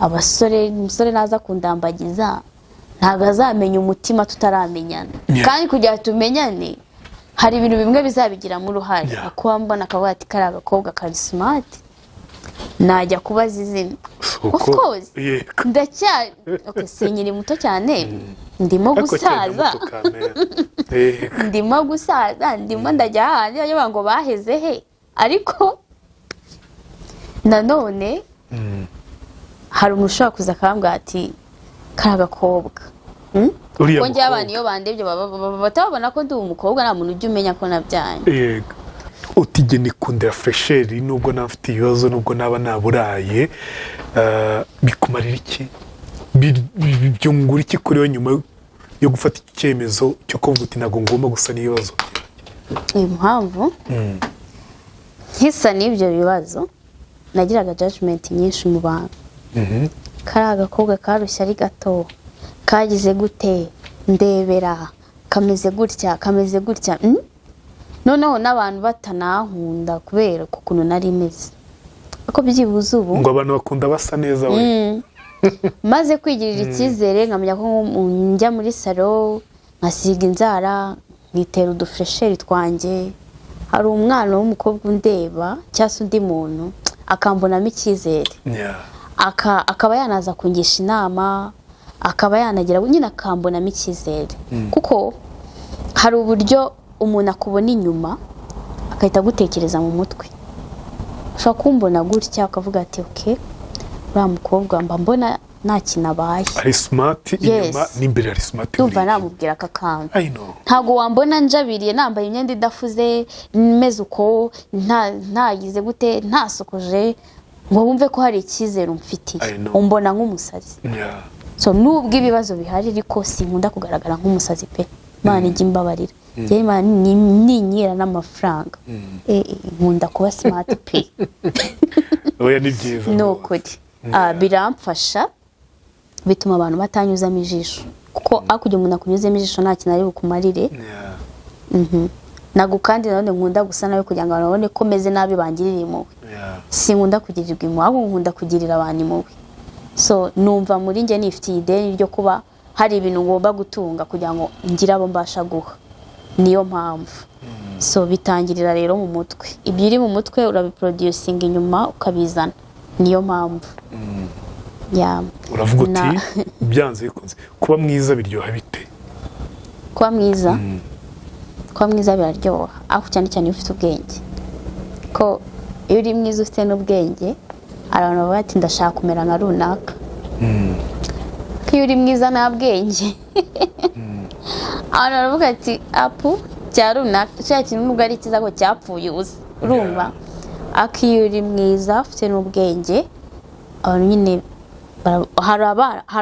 Umusore naza kundambagiza ntago azamenya umutima tutaramenyana. Kandi kugira tumenyane hari ibintu bimwe bizabigira mu ruhare. Kuba mbona akavuga ati kari agakobwa kari smart, najya kubaza izina of course ndacyari sinkiri muto cyane ndimo gusaza ndimo gusaza ndimo ndajya hanze bajya ngo baheze he ariko nanone hari umuntu ushobora kuza akambwira ati kari agakobwa ko njye abantu iyo bandebye batabona ko ndi umukobwa nta muntu ujya umenya ko nabyaye utige nikundira fresheri nubwo nafite ibibazo nubwo naba naburaye bikumarira iki byungura iki kuri we nyuma yo gufata icyemezo cyo kuvuga uti ntabwo ngomba gusa n'ibibazo impamvu nkisa n'ibyo bibazo nagiraga judgment nyinshi mu bantu kari agakobwa karushya ari gato kagize gute ndebera kameze gutya noneho n'abantu batanankunda kubera ukuntu nari meze ako byibuze ubu ngo abantu bakunda basa neza we maze kwigirira icyizere nkamenya ko njya muri salo nkasiga inzara nkitera udufresheri twanjye hari umwana w'umukobwa undeba cyangwa undi muntu akambonamo icyizere akaba yanaza kungisha inama akaba yanagira nyine akambonamo icyizere kuko hari uburyo umuntu akubona inyuma akahita agutekereza mu mutwe ushobora kumbona gutya ukavuga ati okay uriya mukobwa mba mbona nta kintu abaye ari smart inyuma n'imbere ari smart yumva namubwira aka kantu ntabwo wambona njabiriye nambaye imyenda idafuze meze uko ntagize gute ntasokoje ngo wumve ko hari icyizere umfitiye umbona nk'umusazi so nubwo ibibazo bihari ariko sinkunda kugaragara nk'umusazi pe Imana ijya imbabarira njye Imana ninyira n'amafaranga nkunda kuba smart pe oya ni byiza nukuri biramfasha bituma abantu batanyuzamo ijisho kuko akugira umuntu akunyuzemo ijisho nta kintu ari bukumarire nago kandi nanone nkunda gusa nawe kugira ngo babone ko meze nabi bangirira impuhwe sinkunda kugirirwa impuhwe ahubwo nkunda kugirira abantu impuhwe so numva muri njye nifitiye ideni ryo kuba hari ibintu ngomba gutunga kugira ngo ngire abo mbasha guha niyo mpamvu so bitangirira rero mu mutwe ibyo iri mu mutwe urabiproducinga inyuma ukabizana niyo mpamvu uravuga uti byanze bikunze kuba mwiza biryoha bite kuba mwiza biraryoha ariko cyane cyane iyo ufite ubwenge ko iyo uri mwiza ufite n'ubwenge abantu bavuga ati ndashaka kumera nka runaka iyo uri mwiza nta bwenge abantu baravuga ati apu cya runaka cya kintu nubwo ari cyiza ko cyapfuye ubusa urumva ariko iyo uri mwiza ufite n'ubwenge abantu nyine hari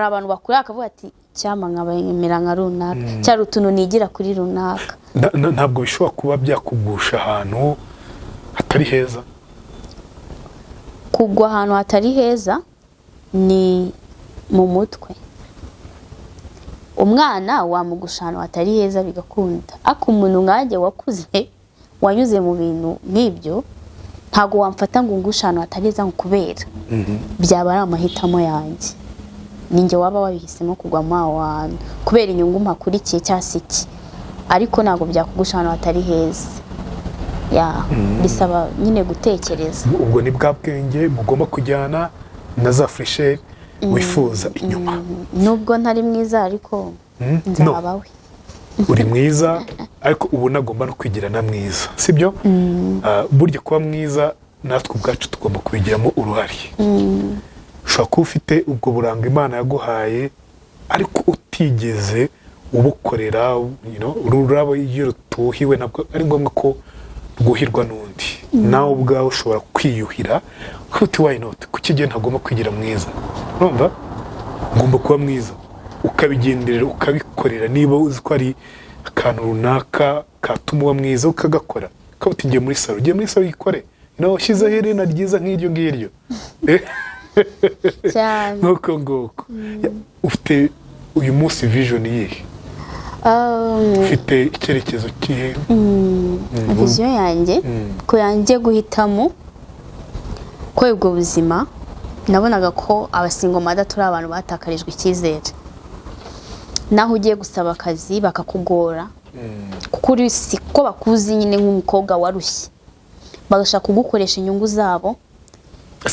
abantu bakurira bakavuga ati cyama nkabamera nka runaka cyari utuntu nigira kuri runaka ntabwo bishobora kuba byakugusha ahantu hatari heza kugwa ahantu hatari heza ni mu mutwe umwana wamugusha ahantu hatari heza bigakunda ariko umuntu nkanjye wakuze wanyuze mu bintu nk'ibyo ntabwo wamfata ngo ngushe ahantu hatari heza ngo kubera byaba ari amahitamo yanjye ninjye waba wabihisemo kugwa muri aho hantu kubera inyungu mpakurikiye cyangwa se iki ariko ntabwo byakugusha ahantu hatari heza bisaba nyine gutekereza ubwo ni bwa bwenge mugomba kujyana na za fresheri wifuza inyuma nubwo ntari mwiza ariko nzaba we uri mwiza ariko ubu nagomba no kwigirana mwiza sibyo burya kuba mwiza natwe ubwacu tugomba kubigiramo uruhare ushobora kuba ufite ubwo buranga Imana yaguhaye ariko utigeze ubukorera ururabo iyo rutuhiwe ntabwo ari ngombwa ko rwuhirwa n'undi nawe ubwawe ushobora kwiyuhira uti why not kuki igihe ntagomba kwigira mwiza urumva ngomba kuba mwiza ukabigenderera ukabikorera niba uzi ko ari akantu runaka katuma uba mwiza ukagakora ukaba ugiye muri salo ugiye muri salo uyikore ushyizeho iherena ryiza nk'iryo ngiryo nk'uko nguko ufite uyu munsi vision yihe ufite icyerekezo kihe vision yanjye ko yanjye guhitamo ko ubwo buzima nabonaga ko abasingomada turi abantu batakarijwe icyizere naho ugiye gusaba akazi bakakugora kuko uri siko bakuzi nyine nk'umukobwa warushye bagashaka kugukoresha inyungu zabo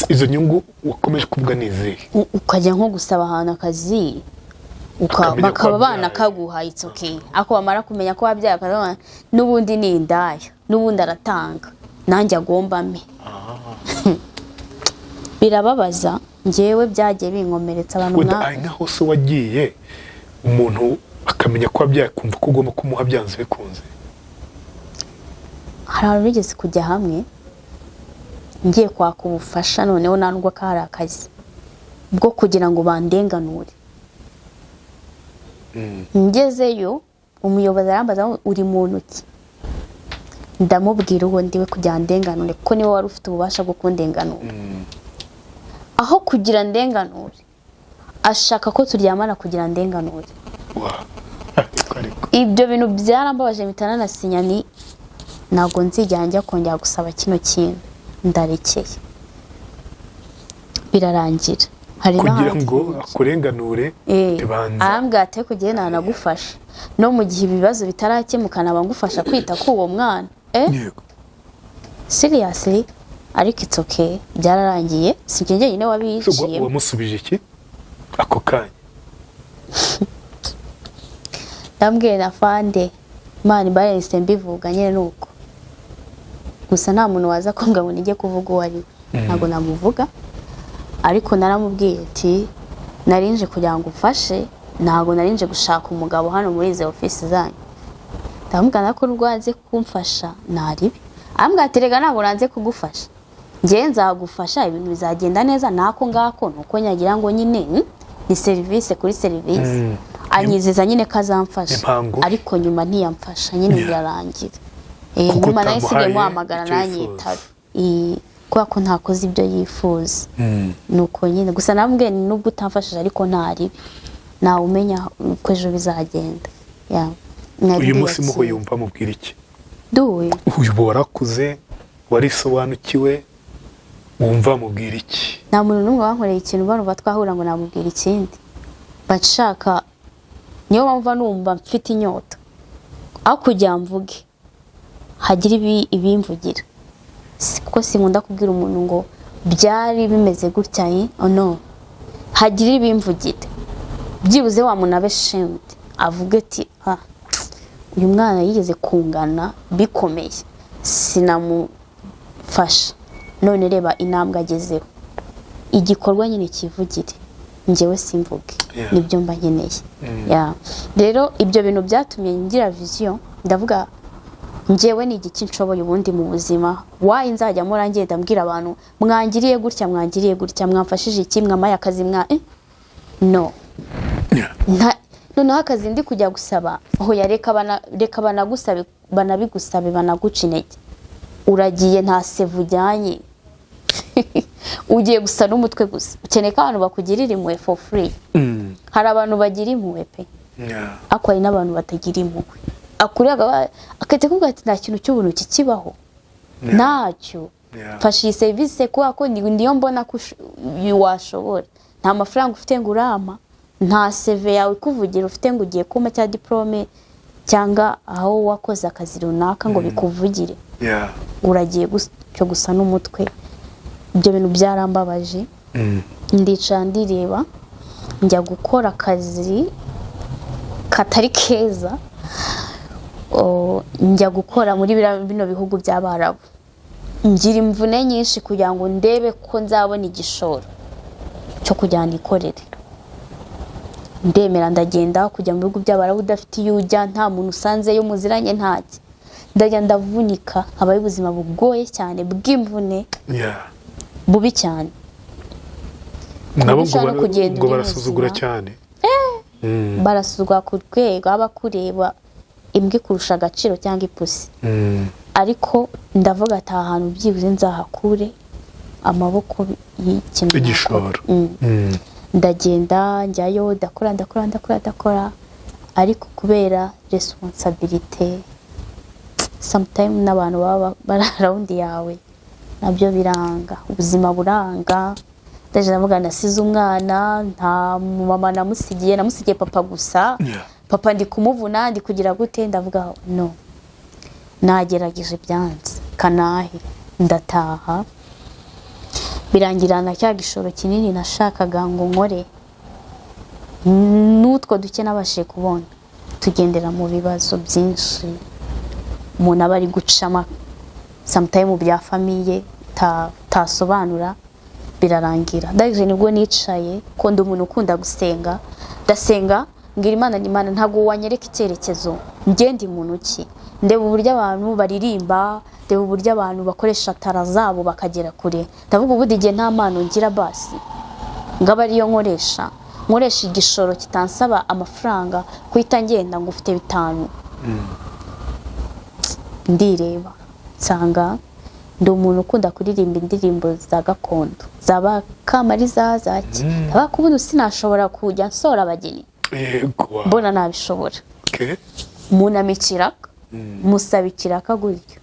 izo nyungu wakomeje kuvuga nizihe? ukajya nko gusaba ahantu akazi bakaba banakaguha it's okay, ako bamara kumenya ko wabyaye akaba n'ubundi ni indaya n'ubundi aratanga nanjye agomba me. Birababaza njyewe byagiye binkomeretsa abantu ari nkaho se wagiye umuntu akamenya ko wabyaye kumva ko ugomba kumuha byanze bikunze. Hari abantu bigeze kujya hamwe ngiye kwaka ubufasha noneho nandwa ko hari akazi bwo kugira ngo bandenganure. Ngezeyo umuyobozi arambaza uri muntu ki, ndamubwira uwo ndiwe kugira ndenganure kuko niwe wari ufite ububasha bwo kundenganura. Aho kugira ndenganure ashaka ko turyamana kugira ndenganure. Ibyo bintu byarambabaje mitana na sinyani nago nzijya njya kongera gusaba kino kintu ndarekeye birarangira. Hari kugira ngo akurenganure tibanza arambwate kugenda nagufasha no mu gihe ibibazo bitarakemuka nabangufasha kwita ku uwo mwana. Yego seriously ariko it's okay byararangiye sinjye nyine wabiciye. Wamusubije iki ako kanya? Ndambwiye na fande mani balance mbivuga nyine nuko gusa nta muntu waza kumbwa ngo nige kuvuga uwo ari ntago namuvuga, ariko naramubwiye ati narinje kugira ngo ufashe ntago narinje gushaka umugabo hano muri izo office zanyu. Ndamubwira ko rwanze kumfasha naribi ambwaterega ntago nanze kugufasha ngiye nzagufasha ibintu bizagenda neza nako ngako nuko nyagira ngo nyine ni service kuri service anyizeza nyine kazamfasha ariko nyuma ntiyamfasha nyine birarangira. Nyuma nahise muhamagara nanyitaba kwa ko ntakoze ibyo yifuza nuko nyine gusa nambwiye nubwo utamfashije ariko ntaribi nawe umenya ko ejo bizagenda. Uyu munsi muho yumva mubwira iki? Duwe uyu warakuze warisobanukiwe wumva mubwira iki? Nta muntu n'umwe wankoreye ikintu barumva twahura ngo namubwira ikindi bashaka. Niyo bamva numva mfite inyota aho kujya mvuge hagira ibimvugira kuko sinkunda kubwira umuntu ngo byari bimeze gutya no hagira ibimvugira byibuze wa muntu abe shamed avuge ati uyu mwana yigeze kungana bikomeye sinamufasha none reba intambwe agezeho igikorwa nyine kivugire njyewe simvuge nibyo mba nkeneye. Rero ibyo bintu byatumye ngira vision ndavuga njyewe ni igiki nshoboye ubundi mu buzima wayi nzajya murangiye ndambwira abantu mwangiriye gutya mwamfashije iki mwamaye akazi no noneho akazi ndi kujya gusaba aho reka banagusabe banabigusabe banaguca intege uragiye nta sevu ujyanye ugiye gusa n'umutwe gusa ukeneye ko abantu bakugirira impuhwe for free. Hari abantu bagira impuhwe pe ako hari n'abantu batagira impuhwe akuriyaga akate kuvuga ati nta kintu cy'ubuntu kikibaho ntacyo fasha iyi service kuba ko ndiyo mbona ko washobora nta mafaranga ufite ngo urama nta CV yawe kuvugira ufite ngo ugiye kuma cya diplome cyangwa aho wakoze akazi runaka ngo bikuvugire uragiye cyo gusa n'umutwe. Ibyo bintu byarambabaje ndica ndireba njya gukora akazi katari keza njya gukora muri bino bihugu by'Abarabu ngira imvune nyinshi kugira ngo ndebe ko nzabona igishoro cyo kujyana ikorere. Ndemera ndagenda kujya mu bihugu by'Abarabu udafite iyo ujya nta muntu usanze yo muziranye ntacyo ndajya ndavunika habaye ubuzima bugoye cyane bw'imvune bubi cyane nabo ngo barasuzugura cyane barasuzugura ku rwego abakureba imbwe kurusha agaciro cyangwa ipusi ariko ndavuga ati ahantu byibuze nzahakure amaboko y'ikintu igishoro. Ndagenda njyayo ndakora ariko kubera responsibility sometimes n'abantu baba bararaundi yawe nabyo biranga ubuzima buranga. Ndaje navuga nasize umwana nta mama namusigiye papa gusa papa ndi kumuvuna ndi kugira gute ndavuga no nagerageje byanze kanahe ndataha birangirana cya gishoro kinini nashakaga ngo nkore n'utwo duke nabashije kubona tugendera mu bibazo byinshi umuntu aba ari gucama sometime mu bya famiye tasobanura birarangira ndaje nibwo nicaye ko ndi umuntu ukunda gusenga ndasenga ngira Imana ntago wanyereka icyerekezo ngende muntu ki ndeba uburyo abantu baririmba ndeba uburyo abantu bakoresha tara zabo bakagera kure ndavuga ubu dige nta mpano ngira basi ngaba ariyo nkoresha igishoro kitansaba amafaranga kuhita ngenda ngo ufite 5 ndireba nsanga ndi umuntu ukunda kuririmba indirimbo za gakondo zaba Kamariza zaki abakubundi sinashobora kujya nsora abageni yego mbona nabishobora umuntu amikiraka musabikiraka gutyo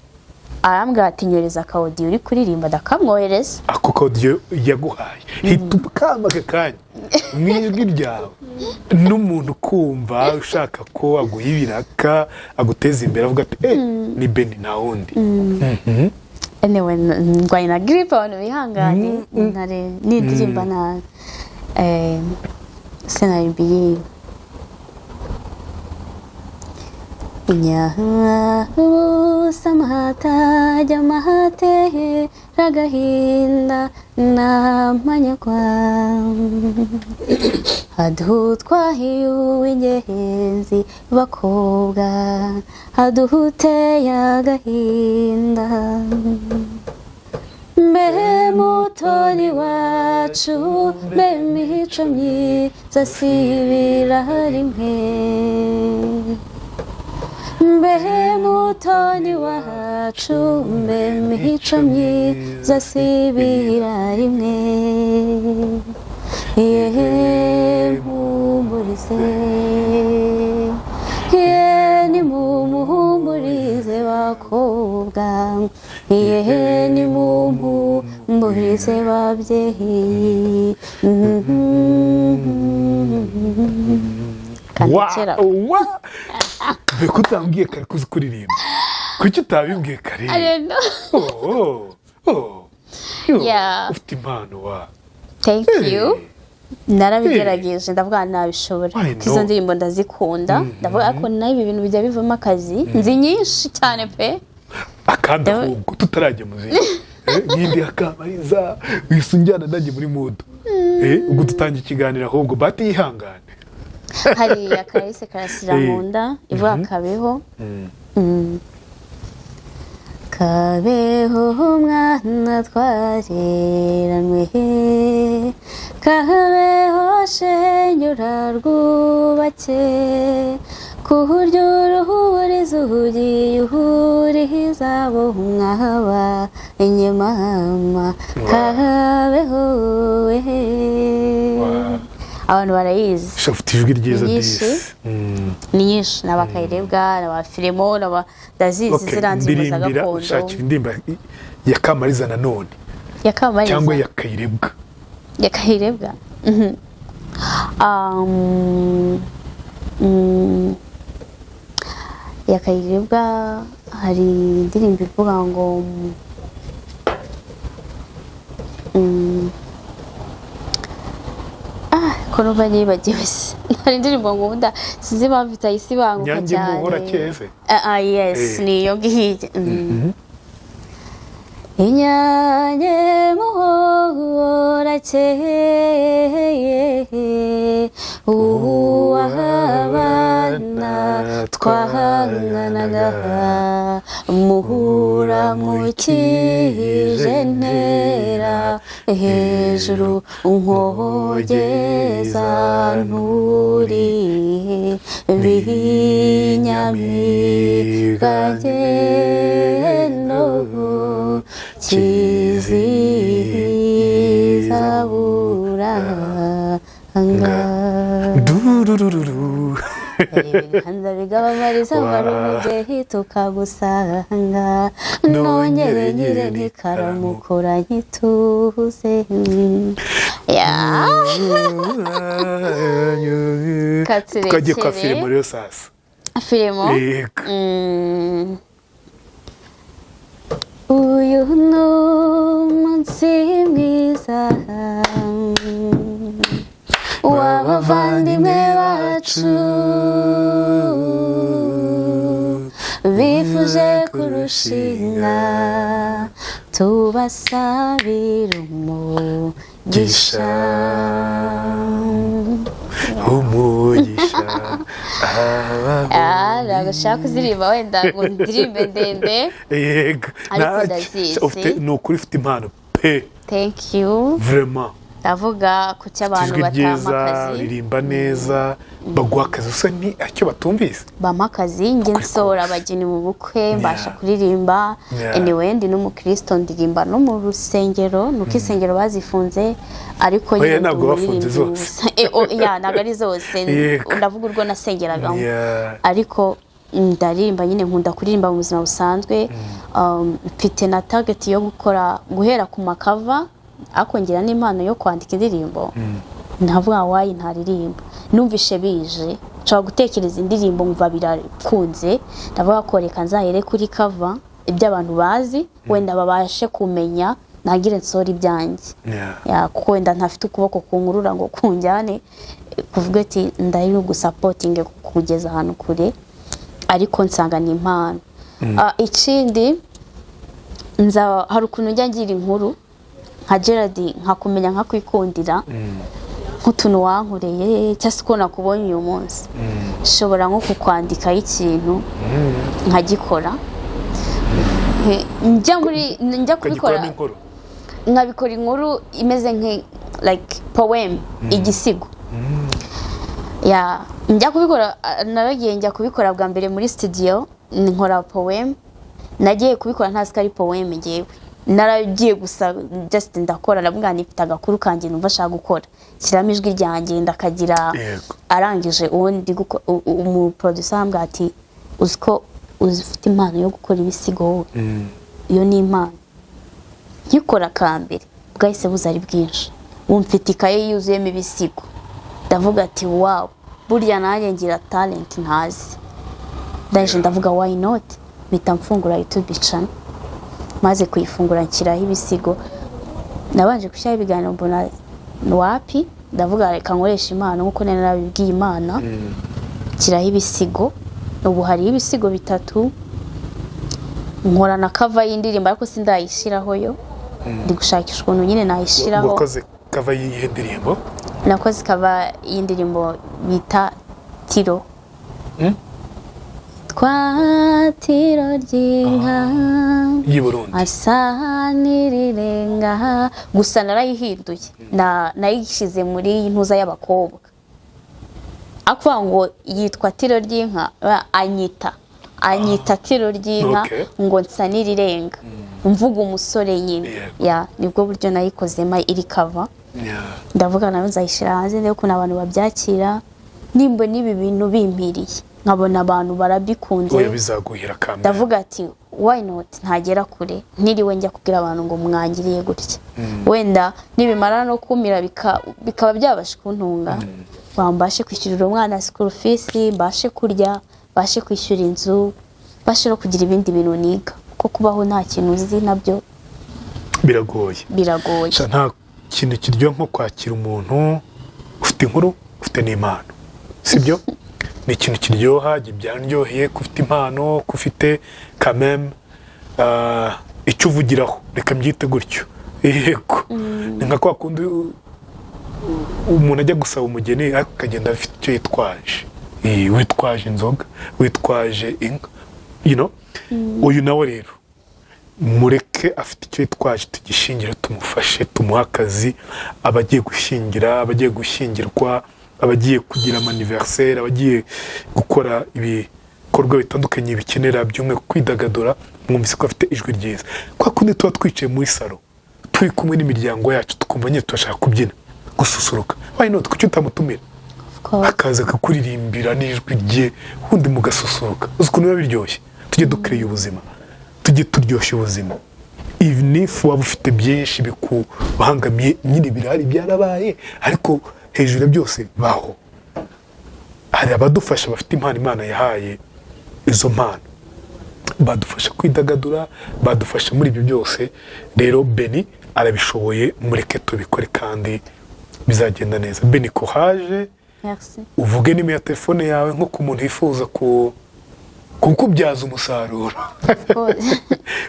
arambwira ati nyoreza akawodiyo uri kuririmba ndakamwohereza ako kawodiyo yaguhaye hita ukamake kanya mwijwi ryawe n'umuntu kumva ushaka ko aguha ibiraka aguteza imbere avuga ati ni Beni na wundi anyway ndwaye na grippe abantu bihanganye ntare n'indirimba na senaribiye samahata jamahate ragahinda namanyagwa hadutwahiwe ingenzi bakobwa haduhuteye agahinda mbe mutoni wacu mbe mico myiza sibira rimwe mbe mutoni wacu mbe mico myiza sibira rimwe muhumurize ni mumuhumurize bakobwa ni mumuhumurize babyeyi kandikira Beko utambwiye kare kuzi kuririmba kuki utabimbwiye kare ufite impano wa thank you narabigerageje ndavuga nabishobora izo ndirimbo ndazikunda ndavuga ko nayo ibi bintu bijya bivamo akazi nzi nyinshi cyane pe akandi ahubwo tutarajya muziki n'indi Kamariza wisunjyana nanjye muri mood ubwo dutangiye ikiganiro ahubwo bati yihangane hari akarese karasira mu nda ivuga kabeho kabeho umwana twareranwe kabeho shenyura rwubake kuburyo uruhuriza uhugiye uhuriza abo mwaba inyemama kabeho abantu barayizi shafite ijwi ryiza disi ni nyinshi n'abakayirebwa n'abafilimo n'abazizi ziranzimbo za gakondo shakira indirimbo ya Kamariza nanone ya Kamariza cyangwa ya Kayirebwa ya Kayirebwa hari indirimbo ivuga ngo kono banye bagibese hari indirimbo ngo unda sinzi impamvu itayisibanguka cyane Nyange muhora keze yes niyo ngihije Inyange muhora keye uwabana twahanganaga muhura mukije ntera hejuru unkogeza nturi binyamibwa geno kizihiza buranga durururu ibiganza bigabamariza wari umugehi tukagusanga nongere nyire nikaramukura nkituze tukagiye kwa filimo rero sasa filimo uyu ni umunsi mwiza tuje kurushinga tubasabira umugisha umugisha ntabwo ushaka kuzirimba wenda ngo ndirimbe ndende yego ariko ndazizi. ni ukuri ufite impano pe thank you. vraiment ndavuga ku cy'abantu ijwi batama ryiza akazi ririmba neza baguha akazi usa ni icyo batumvise bampa akazi njye nsohora abageni mu bukwe mbasha kuririmba anyway ndi n'umukristo ndirimba no mu rusengero nuko insengero bazifunze ariko Oya, ntabwo bafunze zose. ntabwo ari zose Yego. ndavuga urwo nasengeragamo Yeah. ariko ndaririmba nyine nkunda kuririmba mu buzima busanzwe mfite na target yo guhera ku makava akongera n'impano yo kwandika indirimbo ntavuga wayi ntaririmba numvishe bije nshobora gutekereza indirimbo nkumva birakunze ndavuga ko reka nzahere kuri cover ibyo abantu bazi wenda babashe kumenya nagire nsora ibyanjye kuko wenda ntafite ukuboko kunkurura ngo kunjyane kuvuga ati ndari gusapotinge kugeza ahantu kure ariko nsanga ni impano. Ikindi hari ukuntu njya ngira inkuru nka Gerard nkakumenya nkakwikundira nk'utuntu wankoreye cyangwa se uko nakubonye uyu munsi nshobora nko kukwandikaho ikintu nkagikora njya kubikora nkabikora inkuru imeze like poem igisigo njya kubikora naragiye njya kubikora bwa mbere muri studio nkora poem nagiye kubikora ntazi ko ari poem ngewe naragiye gusa just ndakora ndavuga nifite agakuru kanjye numva ashaka gukora kiramo ijwi ryanjye ndakagira arangije ubundi umuproducer ambwa ati uziko ufite impano yo gukora ibisigo wowe iyo ni impano nkikora kambere bwahise buzari bwinshi mfite ikaye yuzuyemo ibisigo ndavuga ati wow burya nanjye ngira talent ntazi ndaje ndavuga why not mpita mfungura YouTube channel maze kuyifungura nshyiraho ibisigo nabanje gushyiraho ibiganiro mbona wapi ndavuga reka nkoresha impano nkuko nari narabibwiye Imana nshyiraho ibisigo ubu hari ibisigo 3 nkora na cover y'indirimbo ariko sindayishiraho yo ndi gushakisha ukuntu nyine nayishiraho. Wakoze cover y'iyi ndirimbo? Nakoze cover y'indirimbo bita Tiro. Twatiro ry'inka y'i Burundi asa n'irirenga gusa narayihinduye nayishize muri intuza y'abakobwa akuvuga ngo yitwa Tiro ry'inka anyita Tiro ry'inka ngo nsa n'irirenga mvuga umusore nyine nibwo buryo nayikozemo iri cover ndavuga nawe nzayishyira hanze ndebe ukuntu abantu babyakira nimba n'ibi bintu bimpiriye nkabona abantu barabikunze oya bizaguhira kamera ndavuga ati why not ntagera kure niriwe njya kubwira abantu ngo mwangiriye gutya wenda nibimara no kumira bikaba byabasha kuntunga bambashe kwishyurira umwana school fees mbashe kurya bashe kwishyura inzu bashe no kugira ibindi bintu niga kuko kubaho nta kintu uzi nabyo biragoye nta kintu kiryo nko kwakira umuntu ufite inkuru ufite n'impano sibyo ni ikintu kiryoha byanryoheye kufite impano kufite kameme icyo uvugiraho reka mbyite gutyo yego ni nka kwa kundi umuntu ajya gusaba umugeni akagenda afite icyo yitwaje witwaje inzoga witwaje inka uyu nawe rero mureke afite icyo yitwaje tugishingire tumufashe tumuha akazi abagiye gushingira abagiye gushyingirwa abagiye kugira anniversaire abagiye gukora ibikorwa bitandukanye bikenera byumwe kwidagadura mwumvise ko afite ijwi ryiza kwa kundi tuba twicaye muri salo turi kumwe n'imiryango yacu tukumva nyine turashaka kubyina gususuruka why not kuki utamutumira akaza akakuririmbira n'ijwi rye ubundi mugasusuruka uzi ukuntu biba biryoshye tujye dukereye ubuzima tujye turyoshya ubuzima even if waba ufite byinshi bikubangamiye nyine birahari byarabaye ariko hejuru ya byose baho hari abadufasha bafite impano Imana yahaye izo mpano badufasha kwidagadura badufasha muri ibyo byose rero Beni arabishoboye mureke tubikore kandi bizagenda neza Beni courage merci uvuge nimero ya telefone yawe nko ku muntu yifuza kukubyaza umusaruro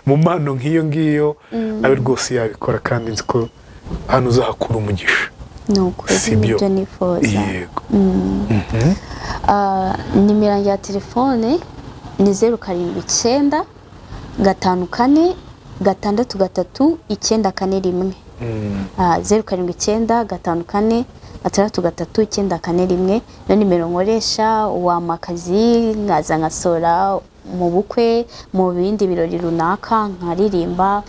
mu mpano nk'iyo ngiyo nawe rwose yabikora kandi nzi ko hano uzahakura umugisha. ni ukuri nibyo nifuza. Yego. Nimero yanjye ya telefone ni 079 54 633 941. 079 54 633 941 na nimero nkoresha wamakazi nkaza nkasora mu bukwe mu bindi birori runaka nkaririmba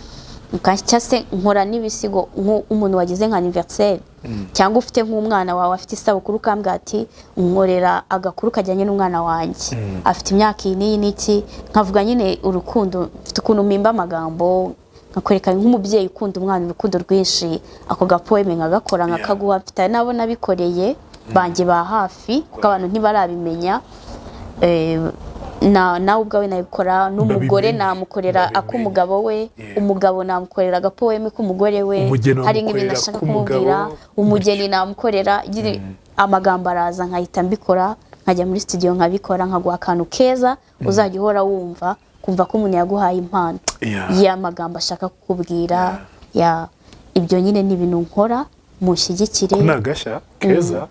cyangwa se nkora n'ibisigo umuntu wagize nka anniversaire cyangwa ufite nk'umwana wawe afite isabukuru ukambwira ati nkorera agakuru kajyanye n'umwana wanjye afite imyaka iyi n'iki nkavuga nyine urukundo mfite ukuntu mpimba amagambo nkakwereka nk'umubyeyi ukunda umwana urukundo rwinshi ako gapoeme nkagakora nkakaguha mfite nabo nabikoreye banjye ba hafi kuko abantu ntibarabimenya nawe ubwawe nabikora n'umugore namukorera ak'umugabo we umugabo namukorera agapoeme k'umugore we hari nk'ibintu ashaka kumubwira umugeni namukorera amagambo araza nkahita mbikora nkajya muri studio nkabikora nkaguha akantu keza uzajya uhora wumva kumva ko umuntu yaguhaye impano y'amagambo ashaka kukubwira ibyo nyine ni ibintu nkora mushyigikire nagashya keza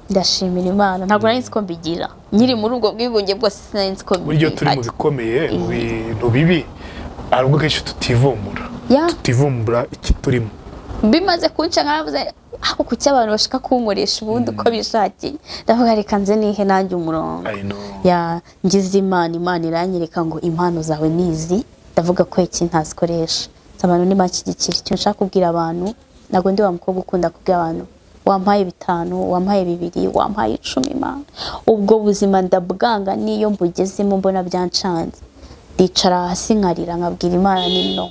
ndashimira Imana ntabwo nari nzi ko mbigira nyiri muri ubwo bwigunge bwose sinari nzi ko mbigira buryo turi mu bikomeye mu bintu bibi arubwo kenshi tutivumbura iki turimo bimaze kunca nkaravuze aho kuki abantu bashaka kunkoresha ubundi uko bishakiye ndavuga reka nze nihe nanjye umurongo ngize Imana iranyereka ngo impano zawe nizi ndavuga ko iki ntazikoresha abantu nimakigikira icyo nshaka kubwira abantu ntabwo ndi wa mukobwa ukunda kubwira abantu wampaye 5 wampaye 2 wampaye 10 Imana ubwo buzima ndabwanga niyo mbugezemo mbona byancanze ndicara hasi nkarira nkabwira Imana nino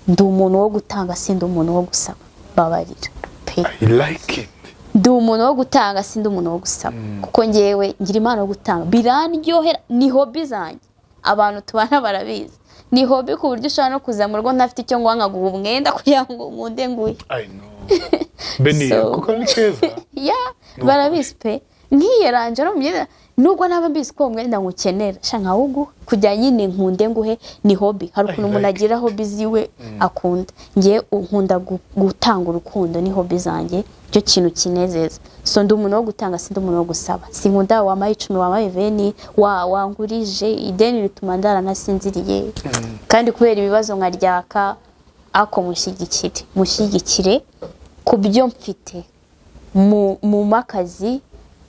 ndi umuntu wo gutanga sindi umuntu wo gusaba babarira I like it ndi umuntu wo gutanga sindi umuntu wo gusaba kuko ngewe ngira Imana yo gutanga birandyohera ni hobby zanjye abantu tubana barabizi ni hobby ku buryo ushaka no kuza mu rugo ntafite icyo ngwa nkaguha umwenda kugira ngo nkunde nguye I know Beniya kuko ni keza barabizi pe nkiyeranje no mugenda nubwo naba mbizi ko umwenda ngukenera shanka wugu kujya nyine nkunde nguhe ni hobby hari ukuntu umuntu agira hobby ziwe akunda ngiye nkunda gutanga urukundo ni hobby zanjye cyo kintu kinezeza so ndi umuntu wo gutanga sindi umuntu wo gusaba sinkunda wamaye 10 wamaye 20 wangurije ideni rituma ndara nasinziriye kandi kubera ibibazo nkaryaka ako mushyigikire kubyo mfite mu makazi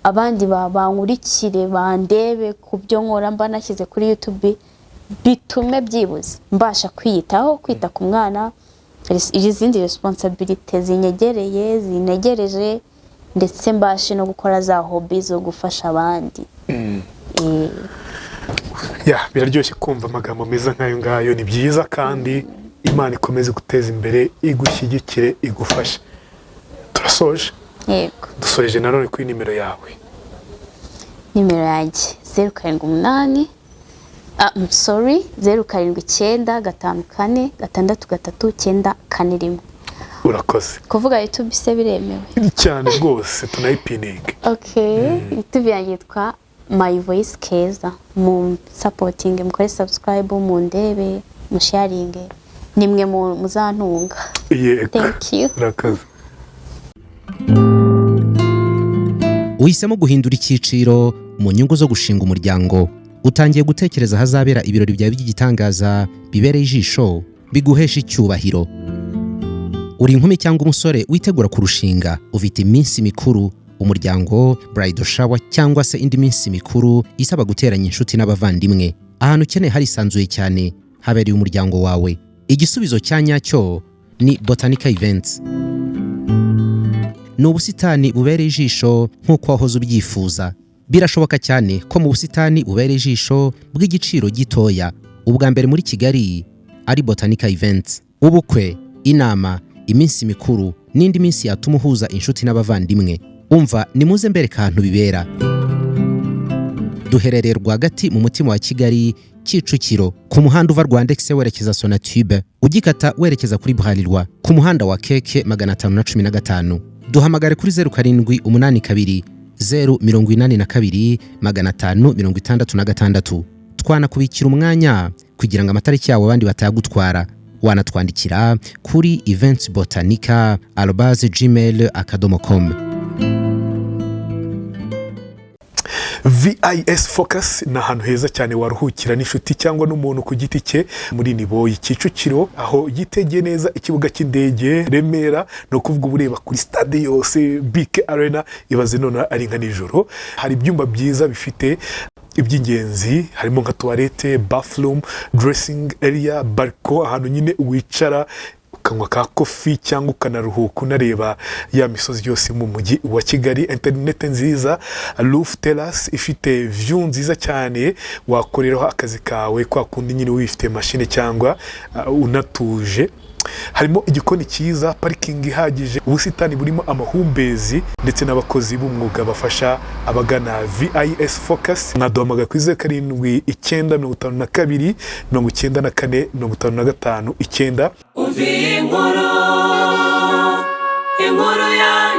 abandi bankurikire bandebe kubyo nkora mba nashyize kuri YouTube bitume byibuze mbasha kwita ku mwana izindi responsibility zinegereje ndetse mbashe no gukora za hobby zo gufasha abandi biraryoshye kumva amagambo meza nk'ayo ngayo ni byiza kandi Imana ikomeze guteza imbere igushyigikire igufashe turasoje dusoreje nanone kuri nimero yawe nimero yanjye 078 079 urakoze kuvuga YouTube se biremewe cyane rwose tunayipininga YouTube yanjye yitwa My Voice Keza mu supporting mukore subscribe mu ndebe mu sharing nimwe muzantunga thank you urakoze uhisemo guhindura icyiciro mu nyungu zo gushinga umuryango utangiye gutekereza hazabera ibirori byawe by'igitangaza bibereye ijisho biguhesha icyubahiro uri inkumi cyangwa umusore witegura kurushinga ufite iminsi mikuru umuryango bridal shower cyangwa se indi minsi mikuru isaba guteranya inshuti n'abavandimwe ahantu ukeneye harisanzuye cyane habereye umuryango wawe igisubizo cya nyacyo ni Botanica Events ni ubusitani bubereye ijisho nk'uko wahoze ubyifuza birashoboka cyane ko mu busitani bubereye ijisho bw'igiciro gitoya ubwa mbere muri Kigali ari Botanica Events ubukwe inama iminsi mikuru n'indi minsi yatuma uhuza inshuti n'abavandimwe umva nimuze mbereka ahantu bibera duherereye rwagati mu mutima wa Kigali Kicukiro ku muhanda uva Rwandex werekeza Sonatube ugikata werekeza kuri Bralirwa ku muhanda wa Keke 515 duhamagare kuri 0782 082 566 twanakubikira umwanya kugira ngo amatariki yawe abandi batayagutwara. Wanatwandikira kuri eventsbotanica@gmail.com. VIS Focus ni ahantu heza cyane waruhukira n'inshuti cyangwa n'umuntu ku giti cye muri Niboyi Kicukiro, aho yitegeye neza ikibuga cy'indege Remera, no kuvuga ureba kuri stade yose BK Arena, ibaze none ari nka nijoro. Hari ibyumba byiza bifite iby'ingenzi, harimo nka toilette, bathroom, dressing area, balcon, ahantu nyine wicara ukanywa ka kofi cyangwa ukanaruhuka unareba ya misozi yose mu mujyi wa Kigali. Internet nziza, roof terrace ifite view nziza cyane wakoreraho akazi kawe kwa kundi nyine wifite machine cyangwa unatuje. Harimo igikoni cyiza, parking ihagije, ubusitani burimo amahumbezi ndetse n'abakozi b'umwuga bafasha abagana VIS Focus. Mwaduhamagara kuri 07 952 94 55 9. inkuru yawe